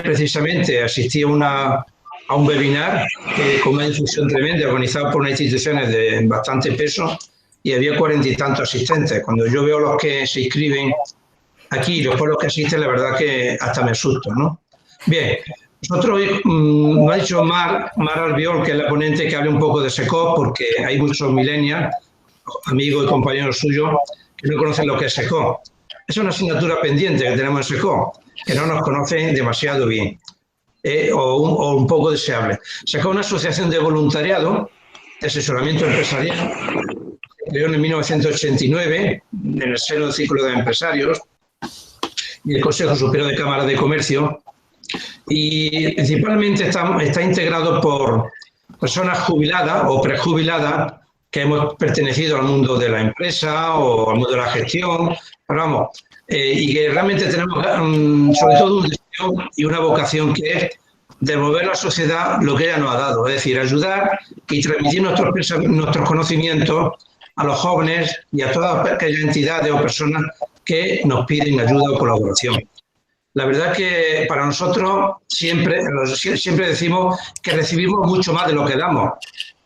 precisamente asistí a un webinar con una difusión tremenda organizado por unas instituciones de bastante peso y había 40 y tantos asistentes. Cuando yo veo los que se inscriben aquí y después los que asisten, la verdad que hasta me asusto, ¿no? Bien, nosotros hoy nos ha dicho Mar Albiol, que es la ponente, que hable un poco de SECOP, porque hay muchos millennials, amigos y compañeros suyos, que no conocen lo que es SECOP. Es una asignatura pendiente que tenemos en SECOP, que no nos conocen demasiado bien, o un poco deseable. SECOP es una asociación de voluntariado, de asesoramiento empresarial, se creó en 1989, en el seno del Círculo de Empresarios y el Consejo Superior de Cámaras de Comercio, y principalmente está integrado por personas jubiladas o prejubiladas que hemos pertenecido al mundo de la empresa o al mundo de la gestión, pero vamos, y que realmente tenemos sobre todo un deseo y una vocación que es devolver a la sociedad lo que ella nos ha dado, es decir, ayudar y transmitir nuestros conocimientos a los jóvenes y a todas aquellas entidades o personas que nos piden ayuda o colaboración. La verdad que para nosotros siempre decimos que recibimos mucho más de lo que damos.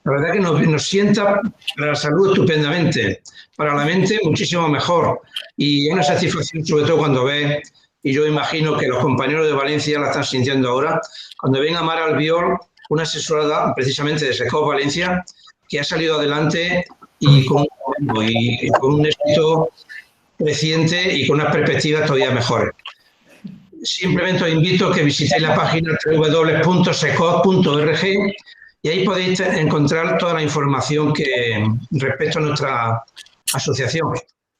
La verdad que nos sienta para la salud estupendamente, para la mente muchísimo mejor. Y es una satisfacción, sobre todo cuando ves, y yo imagino que los compañeros de Valencia la están sintiendo ahora, cuando ven a Mar Albiol, una asesorada precisamente de SECOP Valencia, que ha salido adelante y con un éxito creciente y con unas perspectivas todavía mejores. Simplemente os invito a que visitéis la página www.secop.org y ahí podéis encontrar toda la información respecto a nuestra asociación.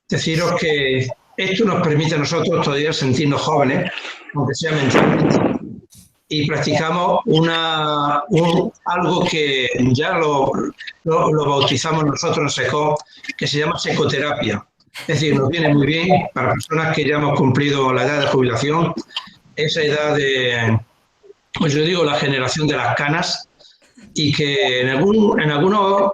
Deciros que esto nos permite a nosotros todavía sentirnos jóvenes, aunque sea mentalmente, y practicamos algo que ya lo bautizamos nosotros en SECOP, que se llama secoterapia. Es decir, nos viene muy bien para personas que ya hemos cumplido la edad de jubilación, esa edad pues yo digo, la generación de las canas, y que en algunos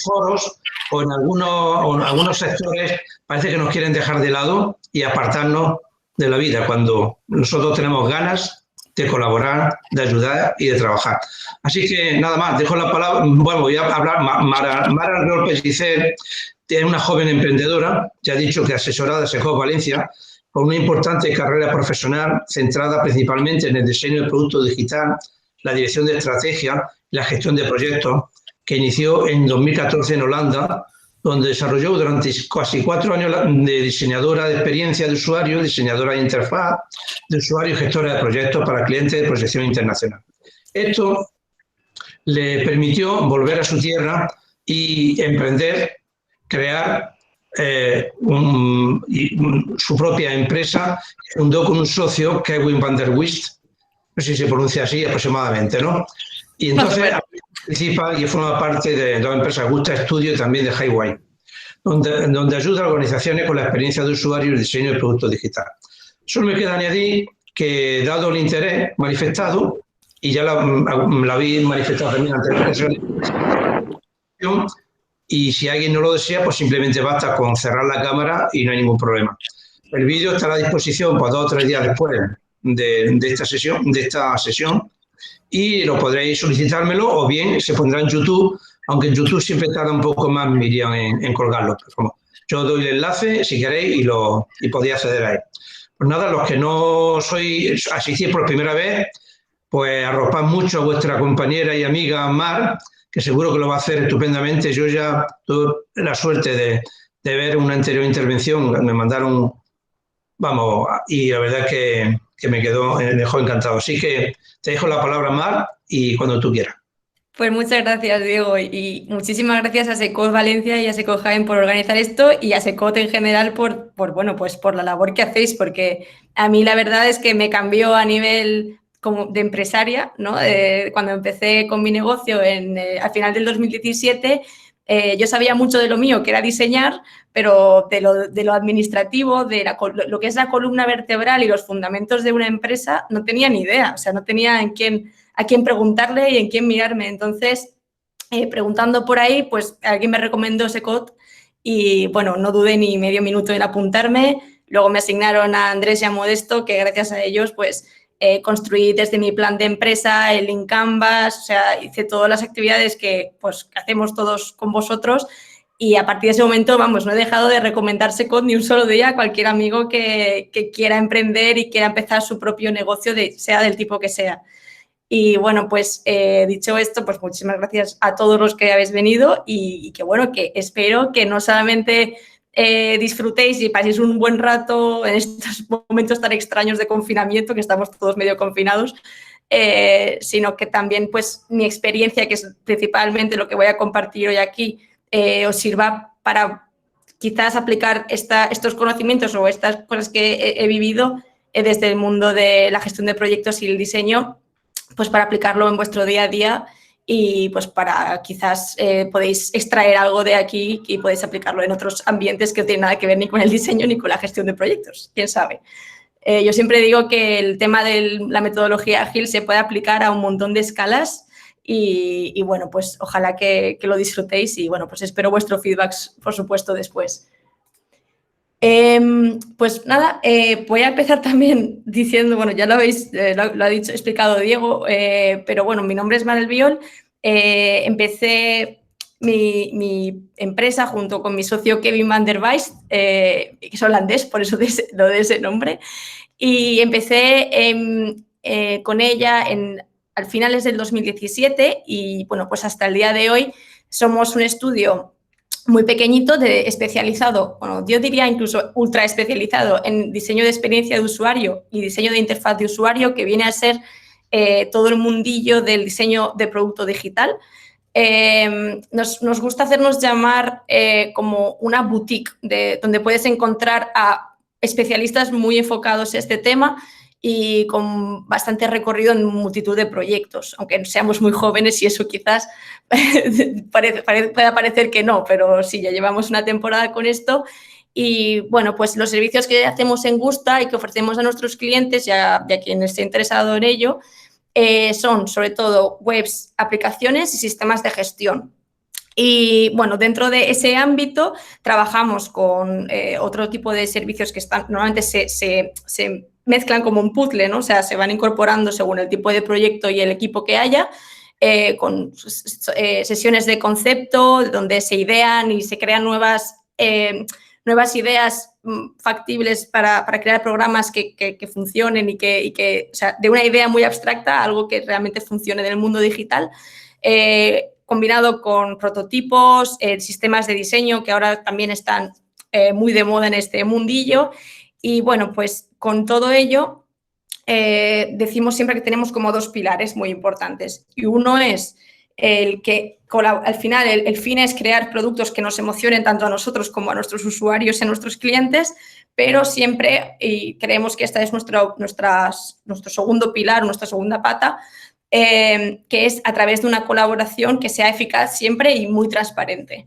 foros o en algunos sectores parece que nos quieren dejar de lado y apartarnos de la vida, cuando nosotros tenemos ganas de colaborar, de ayudar y de trabajar. Así que nada más, dejo la palabra, bueno, voy a hablar. Mara Albiol Pellicer es una joven emprendedora, ya he dicho que asesorada de SECOP Valencia, con una importante carrera profesional centrada principalmente en el diseño de productos digital, la dirección de estrategia y la gestión de proyectos, que inició en 2014 en Holanda, donde desarrolló durante casi 4 años de diseñadora de experiencia de usuario, diseñadora de interfaz de usuario y gestora de proyectos para clientes de proyección internacional. Esto le permitió volver a su tierra y emprender, crear su propia empresa. Fundó con un socio, Kevin van der Wist, no sé si se pronuncia así aproximadamente, ¿no? Y entonces participa y forma parte de dos empresas, Gusta Studio y también de Highway, donde ayuda a organizaciones con la experiencia de usuario y el diseño de productos digitales. Solo me queda añadir que, dado el interés manifestado, y ya la habéis manifestado también anteriormente, y si alguien no lo desea, pues simplemente basta con cerrar la cámara y no hay ningún problema. El vídeo estará a disposición pues 2 o 3 días después de esta sesión, y lo podréis solicitármelo, o bien se pondrá en YouTube, aunque en YouTube siempre tarda un poco más, Miriam, en colgarlo. Pero yo doy el enlace si queréis y podéis acceder a él. Pues nada, los que no asistís por primera vez, pues arropad mucho a vuestra compañera y amiga Mar, que seguro que lo va a hacer estupendamente. Yo ya tuve la suerte de ver una anterior intervención, me mandaron, vamos, y la verdad que me dejó encantado. Así que te dejo la palabra, Mar, y cuando tú quieras. Pues muchas gracias, Diego, y muchísimas gracias a SECOP Valencia y a SECOP Jaén por organizar esto, y a SECOP en general por la labor que hacéis, porque a mí la verdad es que me cambió a nivel como de empresaria, ¿no? Cuando empecé con mi negocio al final del 2017, yo sabía mucho de lo mío, que era diseñar, pero de lo administrativo, de lo que es la columna vertebral y los fundamentos de una empresa, no tenía ni idea. O sea, no tenía a quién preguntarle y en quién mirarme. Entonces, preguntando por ahí, pues alguien me recomendó SECOP y, bueno, no dudé ni medio minuto en apuntarme. Luego me asignaron a Andrés y a Modesto, que gracias a ellos, pues, construí desde mi plan de empresa, el Lean Canvas, o sea, hice todas las actividades que hacemos todos con vosotros. Y a partir de ese momento, vamos, no he dejado de recomendar Secot ni un solo día a cualquier amigo que quiera emprender y quiera empezar su propio negocio, sea del tipo que sea. Y bueno, pues dicho esto, pues muchísimas gracias a todos los que habéis venido y que bueno, que espero que no solamente disfrutéis y paséis un buen rato en estos momentos tan extraños de confinamiento, que estamos todos medio confinados, sino que también pues mi experiencia, que es principalmente lo que voy a compartir hoy aquí, os sirva para quizás aplicar estos conocimientos o estas cosas que he vivido desde el mundo de la gestión de proyectos y el diseño, pues para aplicarlo en vuestro día a día y pues para quizás podéis extraer algo de aquí y podéis aplicarlo en otros ambientes que no tienen nada que ver ni con el diseño ni con la gestión de proyectos, quién sabe. Yo siempre digo que el tema de la metodología ágil se puede aplicar a un montón de escalas y bueno, pues ojalá que lo disfrutéis y bueno, pues espero vuestro feedback, por supuesto, después. Pues nada, voy a empezar también diciendo, bueno, ya lo habéis, lo ha explicado Diego, pero bueno, mi nombre es Manel Biol, empecé mi empresa junto con mi socio Kevin van der Weijst, que es holandés, por eso lo de ese nombre, y empecé con ella al finales del 2017 y bueno, pues hasta el día de hoy somos un estudio muy pequeñito, especializado, bueno, yo diría incluso ultra especializado en diseño de experiencia de usuario y diseño de interfaz de usuario, que viene a ser todo el mundillo del diseño de producto digital. Nos gusta hacernos llamar como una boutique donde puedes encontrar a especialistas muy enfocados en este tema y con bastante recorrido en multitud de proyectos, aunque seamos muy jóvenes y eso quizás pueda parecer que no, pero sí, ya llevamos una temporada con esto y, bueno, pues los servicios que hacemos en Gusta y que ofrecemos a nuestros clientes y a quien esté interesado en ello son, sobre todo, webs, aplicaciones y sistemas de gestión. Y, bueno, dentro de ese ámbito trabajamos con otro tipo de servicios que normalmente se mezclan como un puzzle, ¿no? O sea, se van incorporando según el tipo de proyecto y el equipo que haya, con sesiones de concepto donde se idean y se crean nuevas ideas factibles para crear programas que funcionen y que, o sea, de una idea muy abstracta a algo que realmente funcione en el mundo digital, combinado con prototipos, sistemas de diseño que ahora también están muy de moda en este mundillo. Y, bueno, pues con todo ello decimos siempre que tenemos como dos pilares muy importantes. Y uno es el que al final el fin es crear productos que nos emocionen tanto a nosotros como a nuestros usuarios y a nuestros clientes, pero siempre, y creemos que este es nuestro segundo pilar, nuestra segunda pata, que es a través de una colaboración que sea eficaz siempre y muy transparente.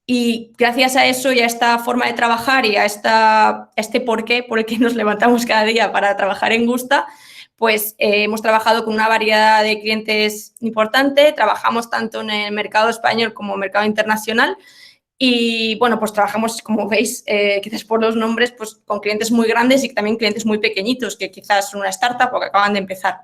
Y gracias a eso y a esta forma de trabajar y a este porqué por el que nos levantamos cada día para trabajar en Gusta, pues hemos trabajado con una variedad de clientes importante, trabajamos tanto en el mercado español como en el mercado internacional y, bueno, pues trabajamos, como veis, quizás por los nombres, pues con clientes muy grandes y también clientes muy pequeñitos que quizás son una startup o que acaban de empezar.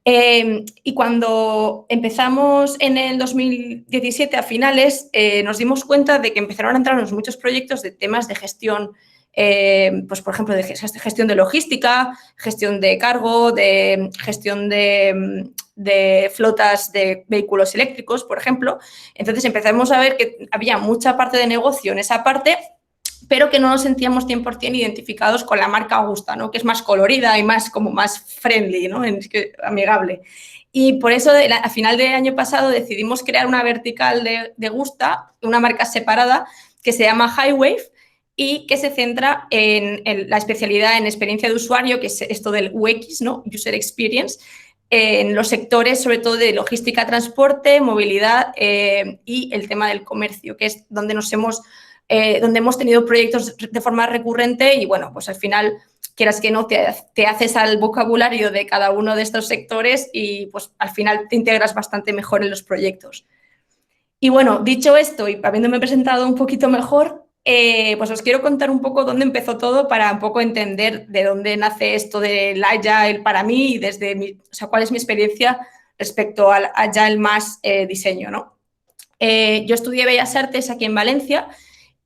Y cuando empezamos en el 2017 a finales, nos dimos cuenta de que empezaron a entrarnos muchos proyectos de temas de gestión, pues por ejemplo, de gestión de logística, gestión de cargo, de gestión de flotas de vehículos eléctricos, por ejemplo. Entonces empezamos a ver que había mucha parte de negocio en esa parte, pero que no nos sentíamos 100% identificados con la marca Gusta, ¿no? Que es más colorida y más friendly, ¿no? Amigable. Y por eso, a final del año pasado, decidimos crear una vertical de Gusta, una marca separada que se llama Highwave y que se centra en la especialidad en experiencia de usuario, que es esto del UX, ¿no? User Experience, en los sectores, sobre todo de logística, transporte, movilidad y el tema del comercio, que es donde donde hemos tenido proyectos de forma recurrente y, bueno, pues al final, quieras que no, te haces al vocabulario de cada uno de estos sectores y, pues, al final te integras bastante mejor en los proyectos. Y, bueno, dicho esto y habiéndome presentado un poquito mejor, pues os quiero contar un poco dónde empezó todo para un poco entender de dónde nace esto del Agile para mí y cuál es mi experiencia respecto al Agile más diseño, ¿no? Yo estudié Bellas Artes aquí en Valencia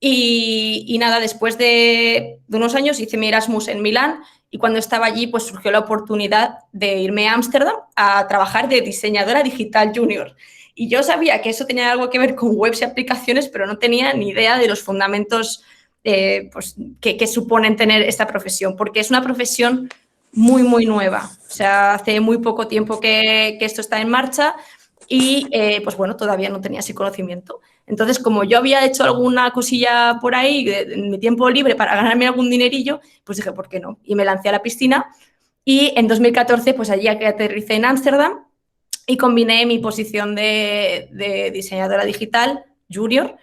y nada, después de unos años hice mi Erasmus en Milán y cuando estaba allí pues surgió la oportunidad de irme a Ámsterdam a trabajar de diseñadora digital junior. Y yo sabía que eso tenía algo que ver con webs y aplicaciones, pero no tenía ni idea de los fundamentos pues, que suponen tener esta profesión, porque es una profesión muy, muy nueva. O sea, hace muy poco tiempo que esto está en marcha y, pues bueno, todavía no tenía ese conocimiento. Entonces, como yo había hecho alguna cosilla por ahí en mi tiempo libre para ganarme algún dinerillo, pues dije, ¿por qué no? Y me lancé a la piscina y en 2014, pues allí aterricé en Ámsterdam y combiné mi posición de diseñadora digital junior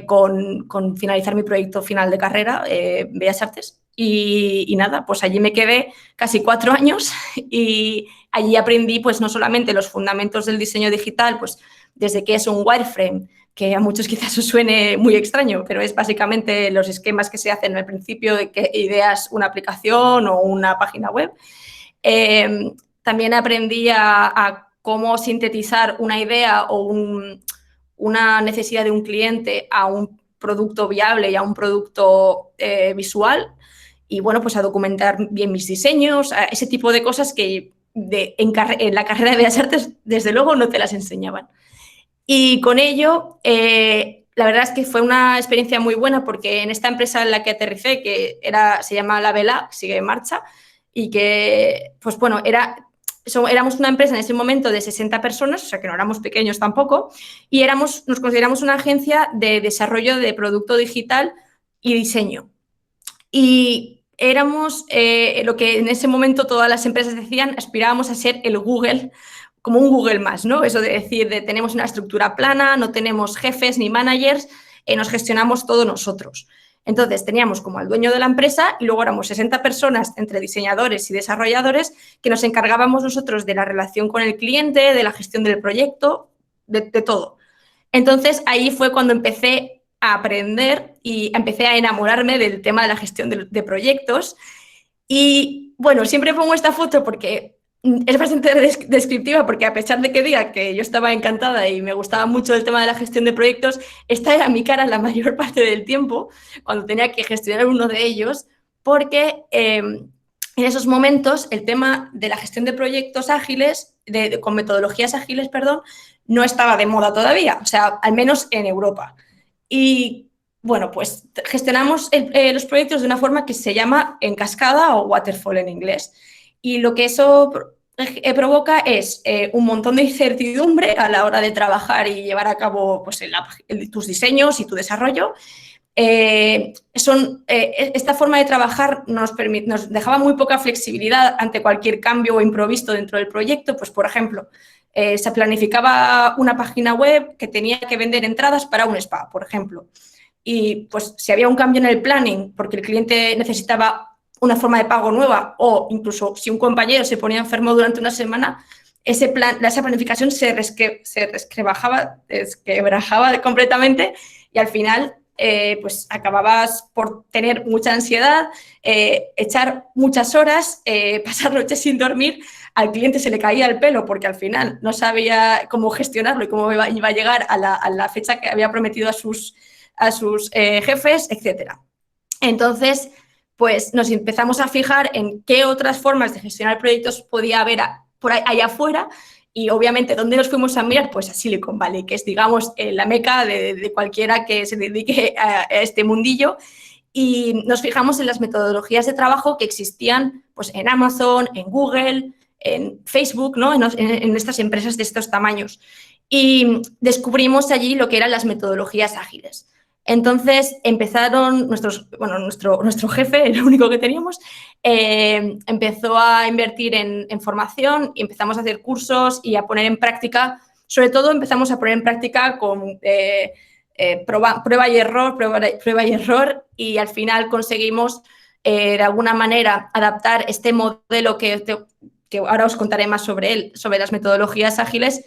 con finalizar mi proyecto final de carrera, Bellas Artes. Y nada, pues allí me quedé casi 4 años y allí aprendí pues no solamente los fundamentos del diseño digital, pues desde qué es un wireframe, que a muchos quizás os suene muy extraño, pero es básicamente los esquemas que se hacen al principio de que ideas una aplicación o una página web. También aprendí a cómo sintetizar una idea o una necesidad de un cliente a un producto viable y a un producto visual. Y bueno, pues a documentar bien mis diseños, a ese tipo de cosas que en la carrera de Bellas Artes, desde luego, no te las enseñaban. Y con ello, la verdad es que fue una experiencia muy buena porque en esta empresa en la que aterricé, que se llama La Vela, sigue en marcha, y que, pues bueno, éramos una empresa en ese momento de 60 personas, o sea que no éramos pequeños tampoco, y nos consideramos una agencia de desarrollo de producto digital y diseño. Y éramos lo que en ese momento todas las empresas decían, aspirábamos a ser el Google, como un Google más, ¿no? Eso de decir, tenemos una estructura plana, no tenemos jefes ni managers, nos gestionamos todo nosotros. Entonces, teníamos como al dueño de la empresa y luego éramos 60 personas entre diseñadores y desarrolladores que nos encargábamos nosotros de la relación con el cliente, de la gestión del proyecto, de todo. Entonces, ahí fue cuando empecé a aprender y empecé a enamorarme del tema de la gestión de proyectos. Y, bueno, siempre pongo esta foto porque es bastante descriptiva porque a pesar de que diga que yo estaba encantada y me gustaba mucho el tema de la gestión de proyectos, esta era mi cara la mayor parte del tiempo cuando tenía que gestionar uno de ellos porque en esos momentos el tema de la gestión de proyectos ágiles, con metodologías ágiles, perdón, no estaba de moda todavía, o sea, al menos en Europa. Y bueno, pues gestionamos los proyectos de una forma que se llama en cascada o waterfall en inglés. Y lo que eso provoca es un montón de incertidumbre a la hora de trabajar y llevar a cabo pues, tus diseños y tu desarrollo. Esta forma de trabajar nos dejaba muy poca flexibilidad ante cualquier cambio o imprevisto dentro del proyecto. Pues, por ejemplo, se planificaba una página web que tenía que vender entradas para un spa, por ejemplo. Y pues si había un cambio en el planning porque el cliente necesitaba una forma de pago nueva o incluso si un compañero se ponía enfermo durante una semana, esa planificación se resquebrajaba completamente y al final pues acababas por tener mucha ansiedad, echar muchas horas, pasar noches sin dormir. Al cliente se le caía el pelo porque al final no sabía cómo gestionarlo y cómo iba a llegar a la fecha que había prometido a sus jefes, etc. Entonces, pues nos empezamos a fijar en qué otras formas de gestionar proyectos podía haber por ahí, allá afuera y obviamente, ¿dónde nos fuimos a mirar? Pues a Silicon Valley, que es, digamos, la meca de cualquiera que se dedique a este mundillo. Y nos fijamos en las metodologías de trabajo que existían pues, en Amazon, en Google, en Facebook, ¿no? en estas empresas de estos tamaños. Y descubrimos allí lo que eran las metodologías ágiles. Entonces empezaron nuestro jefe, el único que teníamos, empezó a invertir en formación y empezamos a hacer cursos y a poner en práctica, sobre todo empezamos a poner en práctica con prueba y error y al final conseguimos de alguna manera adaptar este modelo que ahora os contaré más sobre él, sobre las metodologías ágiles,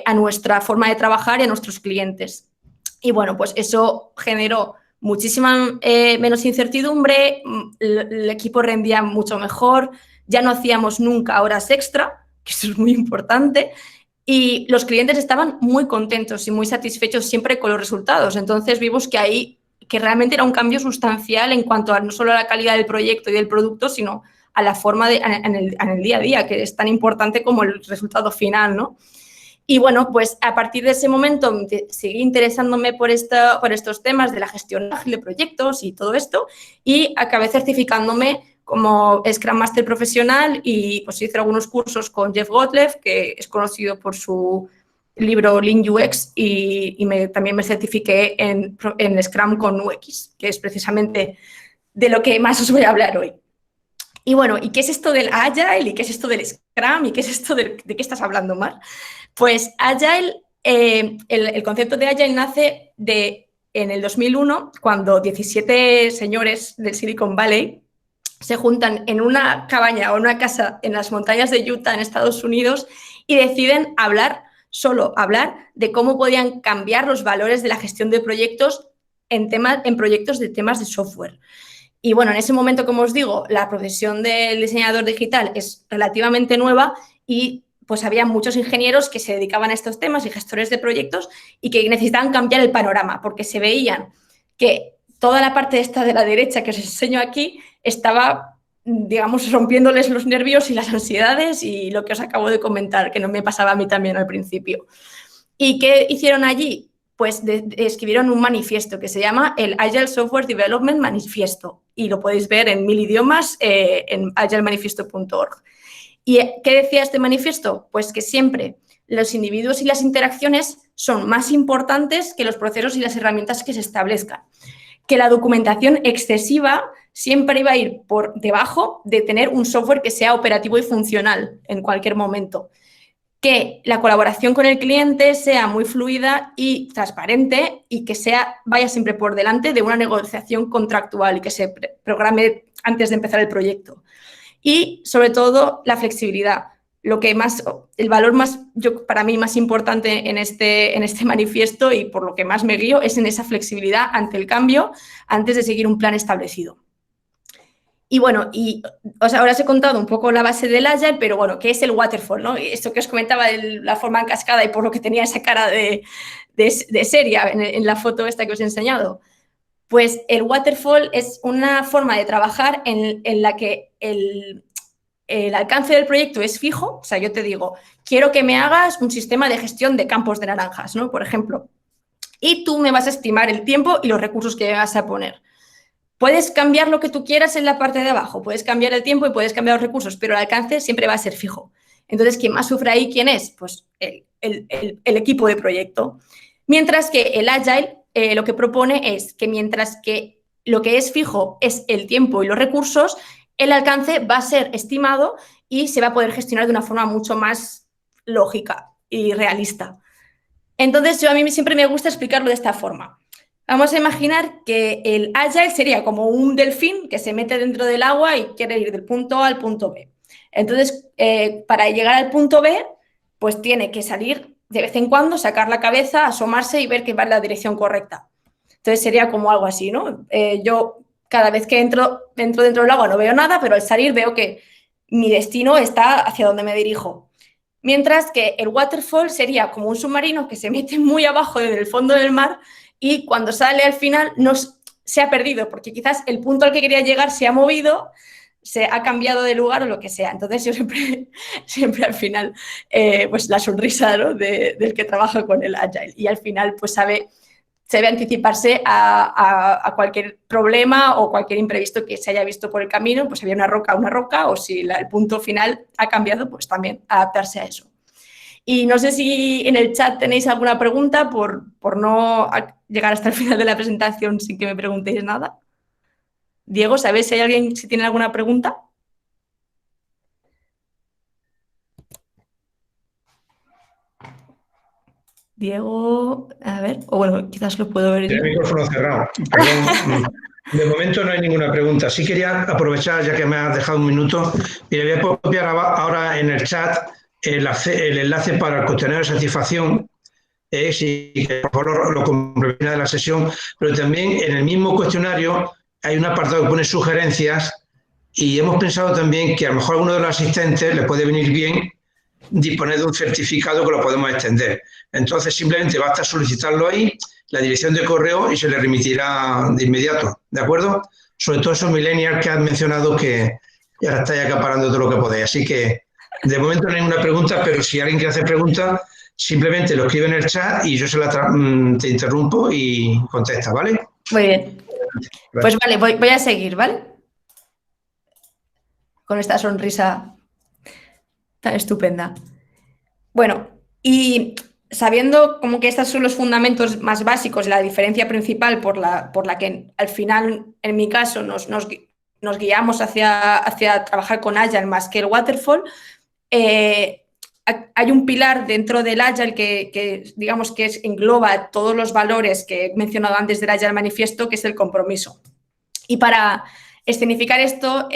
a nuestra forma de trabajar y a nuestros clientes. Y bueno, pues eso generó muchísima menos incertidumbre, el equipo rendía mucho mejor, ya no hacíamos nunca horas extra, que eso es muy importante, y los clientes estaban muy contentos y muy satisfechos siempre con los resultados. Entonces vimos que ahí que realmente era un cambio sustancial en cuanto a no solo a la calidad del proyecto y del producto, sino a la forma en el día a día, que es tan importante como el resultado final, ¿no? Y bueno, pues a partir de ese momento seguí interesándome por estos temas de la gestión ágil de proyectos y todo esto, y acabé certificándome como Scrum Master profesional y pues hice algunos cursos con Jeff Gottlieb, que es conocido por su libro Lean UX, y también me certifiqué en Scrum con UX, que es precisamente de lo que más os voy a hablar hoy. Y bueno, ¿y qué es esto del Agile? ¿Y qué es esto del Scrum? ¿Y qué es esto de qué estás hablando, Mar? Pues Agile, el concepto de Agile nace en el 2001, cuando 17 señores del Silicon Valley se juntan en una cabaña o una casa en las montañas de Utah, en Estados Unidos, y deciden solo hablar de cómo podían cambiar los valores de la gestión de proyectos en proyectos de temas de software. Y bueno, en ese momento, como os digo, la profesión del diseñador digital es relativamente nueva y pues había muchos ingenieros que se dedicaban a estos temas y gestores de proyectos y que necesitaban cambiar el panorama porque se veían que toda la parte esta de la derecha que os enseño aquí estaba, digamos, rompiéndoles los nervios y las ansiedades y lo que os acabo de comentar, que no me pasaba a mí también al principio. ¿Y qué hicieron allí? Pues escribieron un manifiesto que se llama el Agile Software Development Manifiesto y lo podéis ver en 1000 idiomas en agilemanifiesto.org. ¿Y qué decía este manifiesto? Pues que siempre los individuos y las interacciones son más importantes que los procesos y las herramientas que se establezcan. Que la documentación excesiva siempre iba a ir por debajo de tener un software que sea operativo y funcional en cualquier momento. Que la colaboración con el cliente sea muy fluida y transparente y que vaya siempre por delante de una negociación contractual y que se programe antes de empezar el proyecto. Y, sobre todo, la flexibilidad. El valor para mí más importante en este manifiesto y por lo que más me guío es en esa flexibilidad ante el cambio antes de seguir un plan establecido. Y bueno, ahora os he contado un poco la base del Agile, pero bueno, ¿qué es el Waterfall, ¿no? Esto que os comentaba de la forma en cascada y por lo que tenía esa cara de seria en la foto esta que os he enseñado. Pues el Waterfall es una forma de trabajar en la que el alcance del proyecto es fijo. O sea, yo te digo, quiero que me hagas un sistema de gestión de campos de naranjas, ¿no? Por ejemplo. Y tú me vas a estimar el tiempo y los recursos que vas a poner. Puedes cambiar lo que tú quieras en la parte de abajo, puedes cambiar el tiempo y puedes cambiar los recursos, pero el alcance siempre va a ser fijo. Entonces, ¿quién más sufre ahí? ¿Quién es? Pues el equipo de proyecto. Mientras que el Agile lo que propone es que mientras que lo que es fijo es el tiempo y los recursos, el alcance va a ser estimado y se va a poder gestionar de una forma mucho más lógica y realista. Entonces, a mí siempre me gusta explicarlo de esta forma. Vamos a imaginar que el Agile sería como un delfín que se mete dentro del agua y quiere ir del punto A al punto B. Entonces, para llegar al punto B, pues tiene que salir de vez en cuando, sacar la cabeza, asomarse y ver que va en la dirección correcta. Entonces, sería como algo así, ¿no? Yo cada vez que entro dentro del agua no veo nada, pero al salir veo que mi destino está hacia donde me dirijo. Mientras que el Waterfall sería como un submarino que se mete muy abajo en el fondo del mar y cuando sale al final se ha perdido, porque quizás el punto al que quería llegar se ha movido, se ha cambiado de lugar o lo que sea. Entonces yo siempre al final, pues la sonrisa, ¿no? del que trabaja con el Agile y al final pues sabe anticiparse a cualquier problema o cualquier imprevisto que se haya visto por el camino, pues había una roca, o si el punto final ha cambiado, pues también adaptarse a eso. Y no sé si en el chat tenéis alguna pregunta por no llegar hasta el final de la presentación sin que me preguntéis nada. Diego, ¿sabéis si hay alguien si tiene alguna pregunta? Diego, a ver, o bueno, quizás lo puedo ver yo. El micrófono cerrado. Perdón. De momento no hay ninguna pregunta. Sí quería aprovechar, ya que me has dejado un minuto, y le voy a copiar ahora en el chat el enlace para el cuestionario de satisfacción sí, que por favor lo complementa de la sesión, pero también en el mismo cuestionario hay un apartado que pone sugerencias y hemos pensado también que a lo mejor a uno de los asistentes le puede venir bien disponer de un certificado que lo podemos extender. Entonces simplemente basta solicitarlo ahí, la dirección de correo y se le remitirá de inmediato, ¿de acuerdo? Sobre todo esos millennials que has mencionado que ahora estáis acaparando todo lo que podéis. Así que de momento no hay ninguna pregunta, pero si alguien quiere hacer preguntas, simplemente lo escribe en el chat y yo te interrumpo y contesta, ¿vale? Muy bien. Pues vale, voy a seguir, ¿vale? Con esta sonrisa tan estupenda. Bueno, y sabiendo como que estos son los fundamentos más básicos, la diferencia principal por la que al final, en mi caso, nos guiamos hacia trabajar con Agile más que el Waterfall, hay un pilar dentro del Agile que digamos que engloba todos los valores que he mencionado antes del Agile Manifiesto, que es el compromiso. Y para escenificar esto,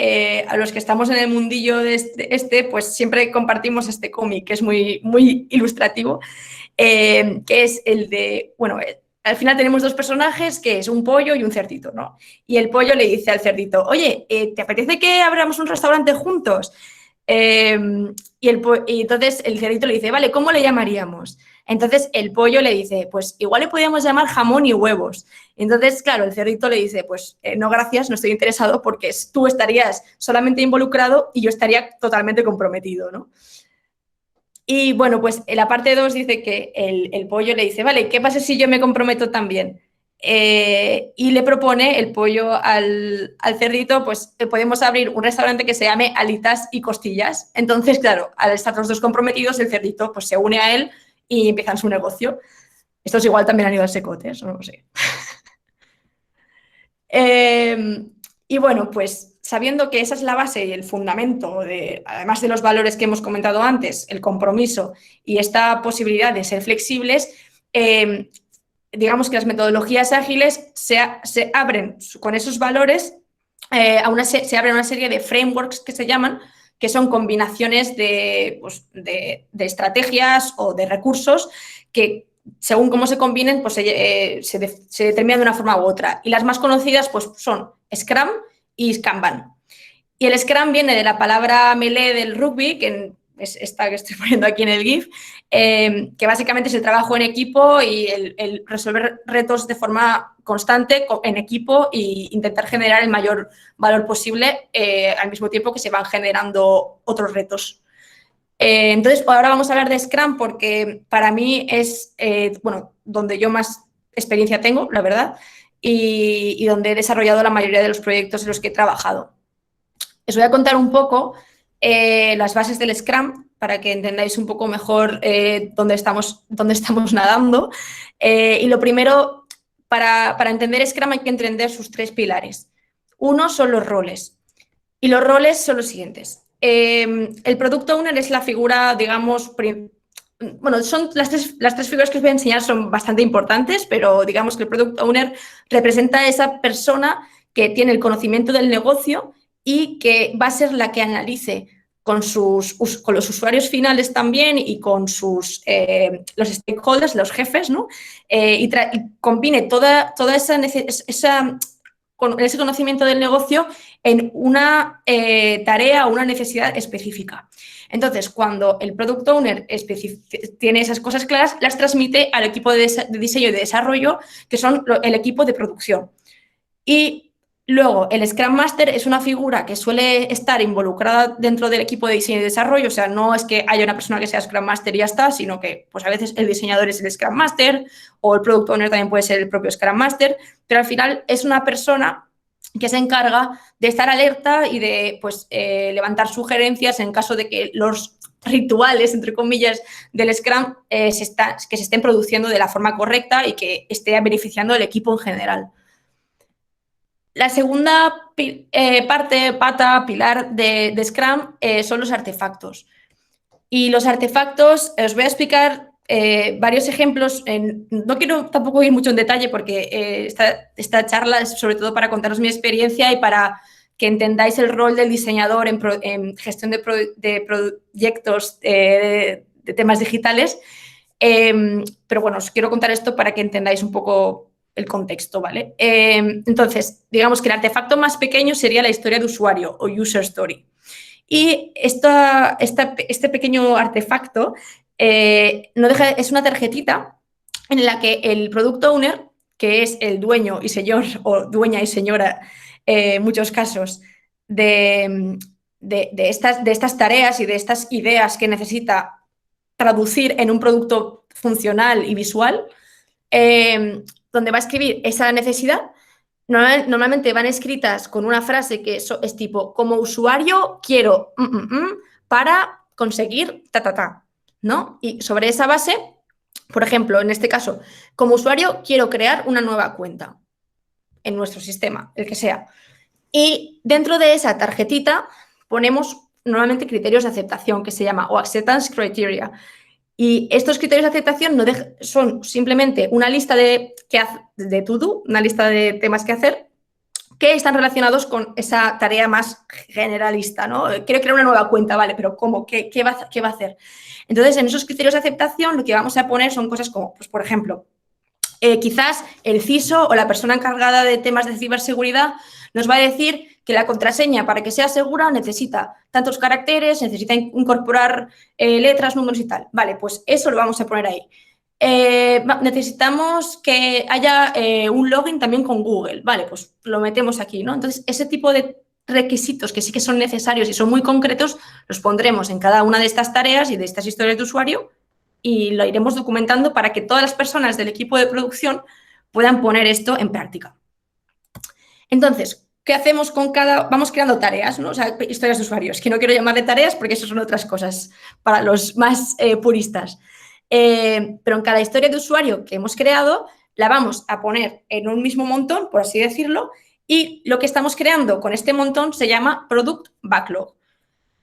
a los que estamos en el mundillo de pues siempre compartimos este cómic, que es muy, muy ilustrativo, que es el de, bueno, al final tenemos dos personajes, que es un pollo y un cerdito, ¿no? Y el pollo le dice al cerdito, oye, ¿te apetece que abramos un restaurante juntos? Y entonces el cerdito le dice, vale, ¿cómo le llamaríamos? Entonces el pollo le dice, pues igual le podríamos llamar jamón y huevos. Entonces, claro, el cerdito le dice, pues no, gracias, no estoy interesado porque tú estarías solamente involucrado y yo estaría totalmente comprometido, ¿no? Y bueno, pues en la parte 2 dice que el pollo le dice, vale, ¿qué pasa si yo me comprometo también? Y le propone el pollo al cerdito, pues podemos abrir un restaurante que se llame Alitas y Costillas. Entonces, claro, al estar los dos comprometidos, el cerdito pues se une a él y empiezan su negocio. Estos igual también han ido al Secote, no lo sé. Y bueno, pues sabiendo que esa es la base y el fundamento, además de los valores que hemos comentado antes, el compromiso y esta posibilidad de ser flexibles, digamos que las metodologías ágiles se abren con esos valores, se abren una serie de frameworks que se llaman, que son combinaciones de estrategias o de recursos que, según cómo se combinen, pues se determina de una forma u otra. Y las más conocidas pues, son Scrum y Kanban. Y el Scrum viene de la palabra melee del rugby, que es esta que estoy poniendo aquí en el GIF, que básicamente es el trabajo en equipo y el resolver retos de forma constante en equipo e intentar generar el mayor valor posible al mismo tiempo que se van generando otros retos. Entonces, ahora vamos a hablar de Scrum porque para mí es, donde yo más experiencia tengo, la verdad, y donde he desarrollado la mayoría de los proyectos en los que he trabajado. Os voy a contar un poco las bases del Scrum para que entendáis un poco mejor dónde estamos nadando. Y lo primero, para entender Scrum hay que entender sus tres pilares. Uno son los roles. Y los roles son los siguientes. El Product Owner es la figura, digamos, son las tres figuras que os voy a enseñar son bastante importantes, pero digamos que el Product Owner representa a esa persona que tiene el conocimiento del negocio y que va a ser la que analice con los usuarios finales también y con los stakeholders, los jefes, ¿no? Y combine toda ese conocimiento del negocio en una tarea o una necesidad específica. Entonces, cuando el Product Owner tiene esas cosas claras, las transmite al equipo de diseño y de desarrollo, que son el equipo de producción. Y luego, el Scrum Master es una figura que suele estar involucrada dentro del equipo de diseño y desarrollo, o sea, no es que haya una persona que sea Scrum Master y ya está, sino que pues a veces el diseñador es el Scrum Master o el Product Owner también puede ser el propio Scrum Master, pero al final es una persona que se encarga de estar alerta y de levantar sugerencias en caso de que los rituales, entre comillas, del Scrum que se estén produciendo de la forma correcta y que esté beneficiando al equipo en general. La segunda pilar de Scrum son los artefactos. Y los artefactos, os voy a explicar varios ejemplos. No quiero tampoco ir mucho en detalle porque esta charla es sobre todo para contaros mi experiencia y para que entendáis el rol del diseñador en gestión de proyectos de temas digitales. Pero bueno, os quiero contar esto para que entendáis un poco el contexto, ¿vale? Entonces, digamos que el artefacto más pequeño sería la historia de usuario o user story. Y este pequeño artefacto es una tarjetita en la que el product owner, que es el dueño y señor o dueña y señora, en muchos casos, de estas tareas y de estas ideas que necesita traducir en un producto funcional y visual, donde va a escribir esa necesidad. Normalmente van escritas con una frase que es tipo, como usuario quiero para conseguir ta, ¿no? Y sobre esa base, por ejemplo, en este caso, como usuario quiero crear una nueva cuenta en nuestro sistema, el que sea. Y dentro de esa tarjetita ponemos normalmente criterios de aceptación, que se llama o acceptance criteria. Y estos criterios de aceptación son simplemente una lista de to-do, una lista de temas que hacer, que están relacionados con esa tarea más generalista, ¿no? Quiero crear una nueva cuenta, vale, pero ¿cómo? ¿Qué va a hacer? Entonces, en esos criterios de aceptación lo que vamos a poner son cosas como, pues, por ejemplo, quizás el CISO o la persona encargada de temas de ciberseguridad nos va a decir que la contraseña, para que sea segura, necesita tantos caracteres, necesita incorporar letras, números y tal. Vale, pues eso lo vamos a poner ahí. Necesitamos que haya un login también con Google. Vale, pues lo metemos aquí, ¿no? Entonces, ese tipo de requisitos que sí que son necesarios y son muy concretos, los pondremos en cada una de estas tareas y de estas historias de usuario y lo iremos documentando para que todas las personas del equipo de producción puedan poner esto en práctica. Entonces, ¿qué hacemos con vamos creando tareas, ¿no? O sea, historias de usuarios, que no quiero llamarle tareas porque eso son otras cosas para los más puristas. Pero en cada historia de usuario que hemos creado, la vamos a poner en un mismo montón, por así decirlo, y lo que estamos creando con este montón se llama Product Backlog.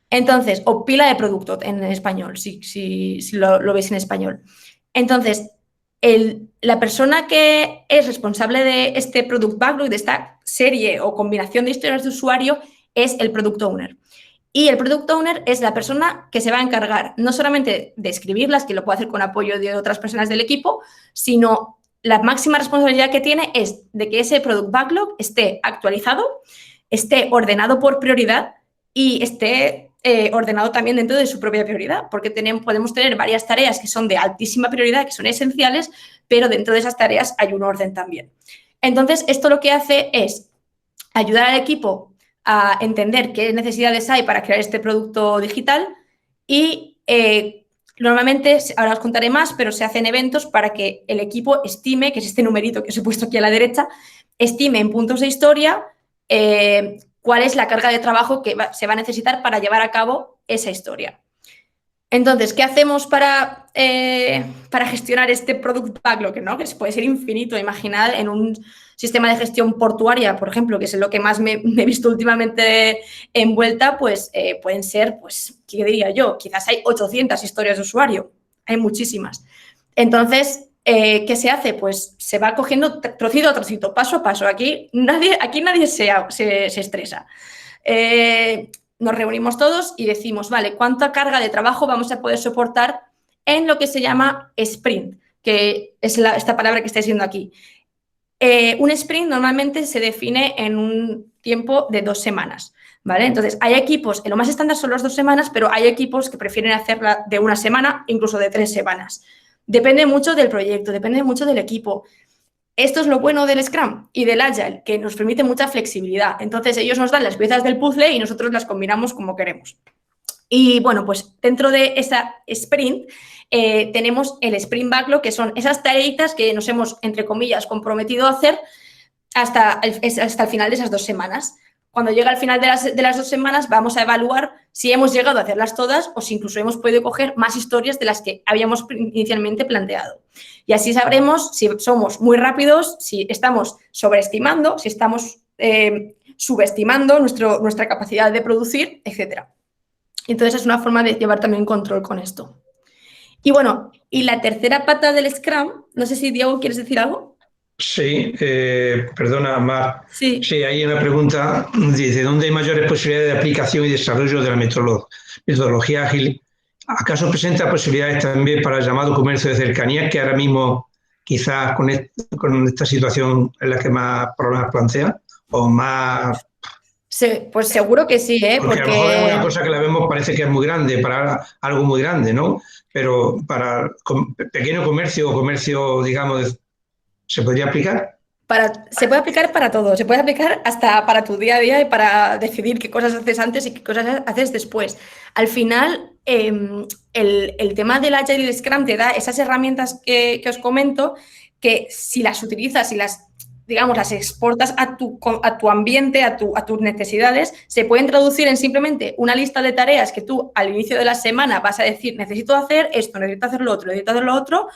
Entonces, o pila de producto en español, si lo veis en español. Entonces, la persona que es responsable de este Product Backlog, de esta serie o combinación de historias de usuario, es el Product Owner. Y el Product Owner es la persona que se va a encargar no solamente de escribirlas, que lo puede hacer con apoyo de otras personas del equipo, sino la máxima responsabilidad que tiene es de que ese Product Backlog esté actualizado, esté ordenado por prioridad y esté ordenado también dentro de su propia prioridad, porque podemos tener varias tareas que son de altísima prioridad, que son esenciales, pero dentro de esas tareas hay un orden también. Entonces, esto lo que hace es ayudar al equipo a entender qué necesidades hay para crear este producto digital y normalmente, ahora os contaré más, pero se hacen eventos para que el equipo estime, que es este numerito que os he puesto aquí a la derecha, estime en puntos de historia cuál es la carga de trabajo que se va a necesitar para llevar a cabo esa historia. Entonces, ¿qué hacemos para gestionar este Product Backlog? ¿No? Que puede ser infinito. Imaginad en un sistema de gestión portuaria, por ejemplo, que es en lo que más me he visto últimamente envuelta, pues pueden ser, pues, ¿qué diría yo? Quizás hay 800 historias de usuario. Hay muchísimas. Entonces, ¿qué se hace? Pues se va cogiendo trocito a trocito, paso a paso. Aquí nadie se estresa. Nos reunimos todos y decimos, vale, ¿cuánta carga de trabajo vamos a poder soportar en lo que se llama sprint? Que es esta palabra que estáis viendo aquí. Un sprint normalmente se define en un tiempo de 2 semanas, ¿vale? Entonces, hay equipos, en lo más estándar son las 2 semanas, pero hay equipos que prefieren hacerla de 1 semana, incluso de 3 semanas. Depende mucho del proyecto, depende mucho del equipo. Esto es lo bueno del Scrum y del Agile, que nos permite mucha flexibilidad. Entonces, ellos nos dan las piezas del puzzle y nosotros las combinamos como queremos. Y, bueno, pues dentro de esa sprint tenemos el Sprint Backlog, que son esas tareitas que nos hemos, entre comillas, comprometido a hacer hasta el final de esas 2 semanas. Cuando llega al final de las 2 semanas, vamos a evaluar si hemos llegado a hacerlas todas o si incluso hemos podido coger más historias de las que habíamos inicialmente planteado. Y así sabremos si somos muy rápidos, si estamos sobreestimando, si estamos subestimando nuestra capacidad de producir, etc. Entonces, es una forma de llevar también control con esto. Y bueno, y la tercera pata del Scrum, no sé si, Diego, ¿quieres decir algo? Sí, perdona, Mar. Sí. Sí, hay una pregunta, dice, ¿dónde hay mayores posibilidades de aplicación y desarrollo de la metodología ágil ¿Acaso presenta posibilidades también para el llamado comercio de cercanía, que ahora mismo quizás con esta situación es la que más problemas plantea? ¿O más? Sí, pues seguro que sí, ¿eh? Porque a lo mejor es una cosa que la vemos, parece que es muy grande, para algo muy grande, ¿no? Pero para pequeño comercio o comercio, digamos, ¿se podría aplicar? Se puede aplicar para todo, se puede aplicar hasta para tu día a día y para decidir qué cosas haces antes y qué cosas haces después. Al final, el tema del Agile y el Scrum te da esas herramientas que os comento, que si las utilizas y digamos, las exportas a tu ambiente, a tus necesidades, se pueden traducir en simplemente una lista de tareas que tú al inicio de la semana vas a decir, necesito hacer esto, necesito hacer lo otro, necesito hacer lo otro.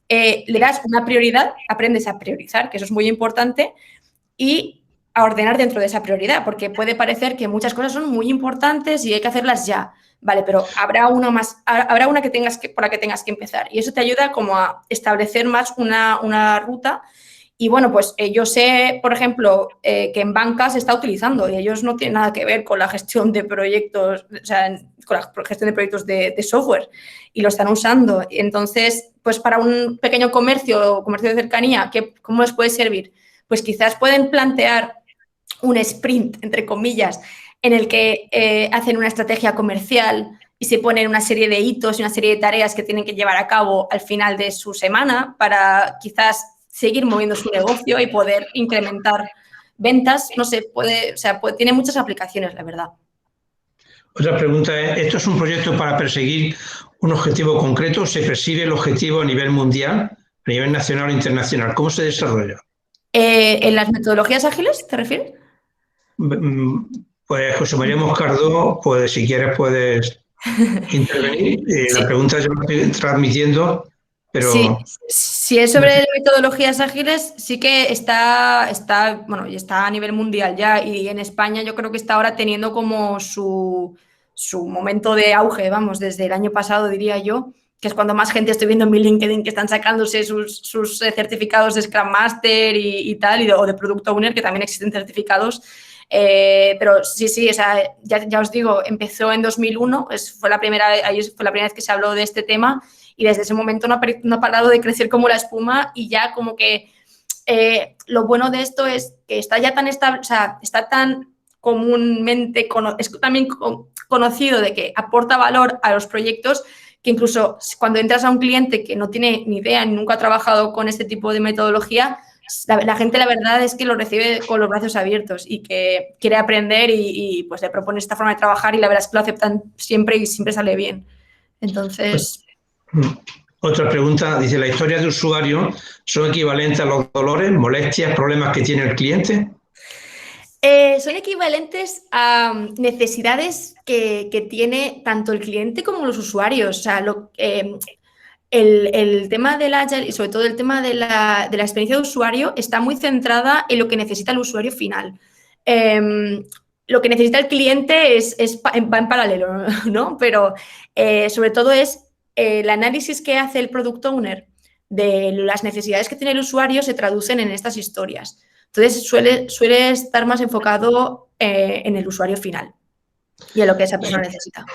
Le das una prioridad, aprendes a priorizar, que eso es muy importante, y a ordenar dentro de esa prioridad, porque puede parecer que muchas cosas son muy importantes y hay que hacerlas ya, ¿vale? Pero habrá una por la que tengas que empezar, y eso te ayuda como a establecer más una ruta. Y bueno, pues yo sé, por ejemplo, que en banca se está utilizando y ellos no tienen nada que ver con la gestión de proyectos, o sea, con la gestión de proyectos de software, y lo están usando. Entonces, pues para un pequeño comercio de cercanía, ¿cómo les puede servir? Pues quizás pueden plantear un sprint, entre comillas, en el que hacen una estrategia comercial y se ponen una serie de hitos y una serie de tareas que tienen que llevar a cabo al final de su semana para quizás seguir moviendo su negocio y poder incrementar ventas. No sé, tiene muchas aplicaciones, la verdad. Otra pregunta es, ¿esto es un proyecto para perseguir un objetivo concreto? ¿Se persigue el objetivo a nivel mundial, a nivel nacional o internacional? ¿Cómo se desarrolla? ¿En las metodologías ágiles te refieres? Pues José María Moscardó, pues si quieres puedes intervenir. Sí. La pregunta yo la estoy transmitiendo, pero... Sí, si es sobre metodologías ágiles, sí que está a nivel mundial ya, y en España yo creo que está ahora teniendo como su momento de auge, vamos, desde el año pasado diría yo, que es cuando más gente estoy viendo en mi LinkedIn que están sacándose sus certificados de Scrum Master y tal, o de Product Owner, que también existen certificados. Pero sí, o sea, ya os digo, empezó en 2001, fue la primera vez que se habló de este tema, y desde ese momento no ha parado de crecer como la espuma, y ya como que lo bueno de esto es que está ya tan estable, o sea, está tan comúnmente es también conocido de que aporta valor a los proyectos, que incluso cuando entras a un cliente que no tiene ni idea ni nunca ha trabajado con este tipo de metodología, la gente la verdad es que lo recibe con los brazos abiertos y que quiere aprender, y pues le propone esta forma de trabajar, y la verdad es que lo aceptan siempre y siempre sale bien. Entonces... Otra pregunta, dice, ¿la historia de usuario son equivalentes a los dolores, molestias, problemas que tiene el cliente? Son equivalentes a necesidades que tiene tanto el cliente como los usuarios. O sea, el tema del Agile y sobre todo el tema de la experiencia de usuario está muy centrada en lo que necesita el usuario final. Lo que necesita el cliente va en paralelo, ¿no? Pero sobre todo es el análisis que hace el Product Owner de las necesidades que tiene el usuario, se traducen en estas historias. Entonces suele estar más enfocado en el usuario final y en lo que esa persona necesita.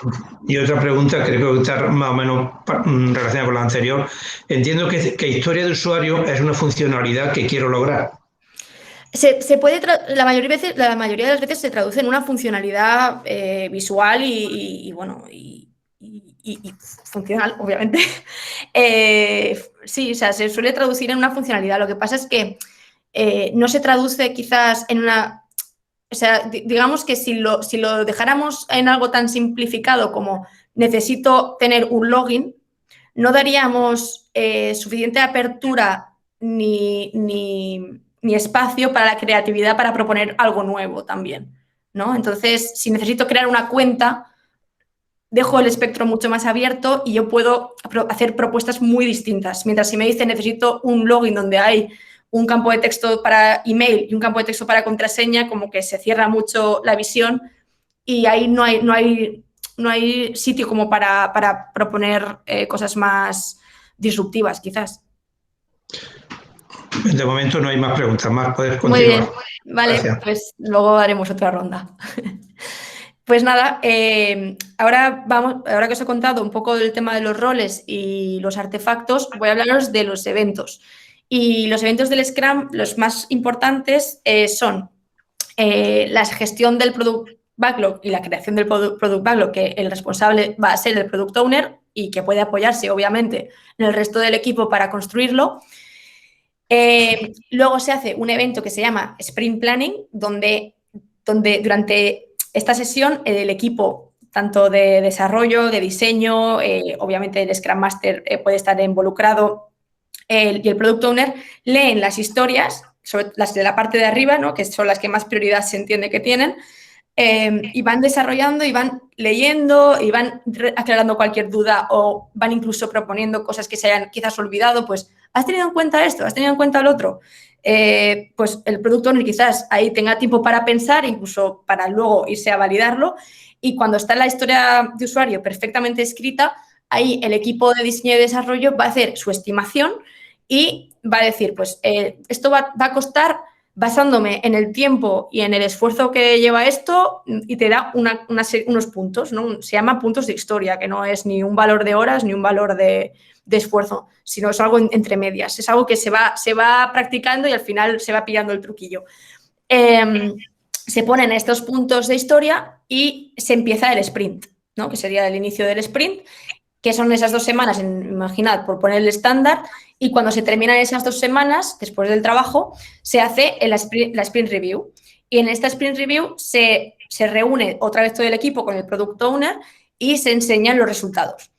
Y otra pregunta, creo que está más o menos relacionada con la anterior. Entiendo que historia de usuario es una funcionalidad que quiero lograr. La mayoría de las veces se traduce en una funcionalidad visual y funcional, obviamente. Sí, o sea, se suele traducir en una funcionalidad. Lo que pasa es que no se traduce quizás en una... O sea, digamos que si lo dejáramos en algo tan simplificado como necesito tener un login, no daríamos suficiente apertura ni espacio para la creatividad para proponer algo nuevo también, ¿no? Entonces, si necesito crear una cuenta, dejo el espectro mucho más abierto y yo puedo hacer propuestas muy distintas. Mientras si me dice necesito un login donde hay un campo de texto para email y un campo de texto para contraseña, como que se cierra mucho la visión, y ahí no hay sitio como para proponer cosas más disruptivas, quizás. De momento no hay más preguntas, más puedes continuar. Muy bien, vale, Gracias. pues luego haremos otra ronda. Pues nada, ahora que os he contado un poco del tema de los roles y los artefactos, voy a hablaros de los eventos. Y los eventos del Scrum, los más importantes son la gestión del Product Backlog y la creación del Product Backlog, que el responsable va a ser el Product Owner y que puede apoyarse, obviamente, en el resto del equipo para construirlo. Luego se hace un evento que se llama Sprint Planning, donde durante esta sesión el equipo, tanto de desarrollo, de diseño, obviamente el Scrum Master puede estar involucrado y el Product Owner, leen las historias, sobre las de la parte de arriba, ¿no? Que son las que más prioridad se entiende que tienen, y van desarrollando y van leyendo y van aclarando cualquier duda o van incluso proponiendo cosas que se hayan quizás olvidado, pues, ¿has tenido en cuenta esto? ¿Has tenido en cuenta lo otro? Pues el Product Owner quizás ahí tenga tiempo para pensar, incluso para luego irse a validarlo, y cuando está la historia de usuario perfectamente escrita, ahí el equipo de diseño y desarrollo va a hacer su estimación y va a decir, pues esto va a costar basándome en el tiempo y en el esfuerzo que lleva esto, y te da unos puntos, ¿no? Se llama puntos de historia, que no es ni un valor de horas ni un valor de esfuerzo, sino es algo entre medias. Es algo que se va practicando y al final se va pillando el truquillo. Se ponen estos puntos de historia y se empieza el sprint, ¿no? Que sería el inicio del sprint, que son esas 2 semanas, imaginad, por poner el estándar, y cuando se terminan esas 2 semanas, después del trabajo, se hace la sprint review. Y en esta sprint review se reúne otra vez todo el equipo con el Product Owner y se enseñan los resultados.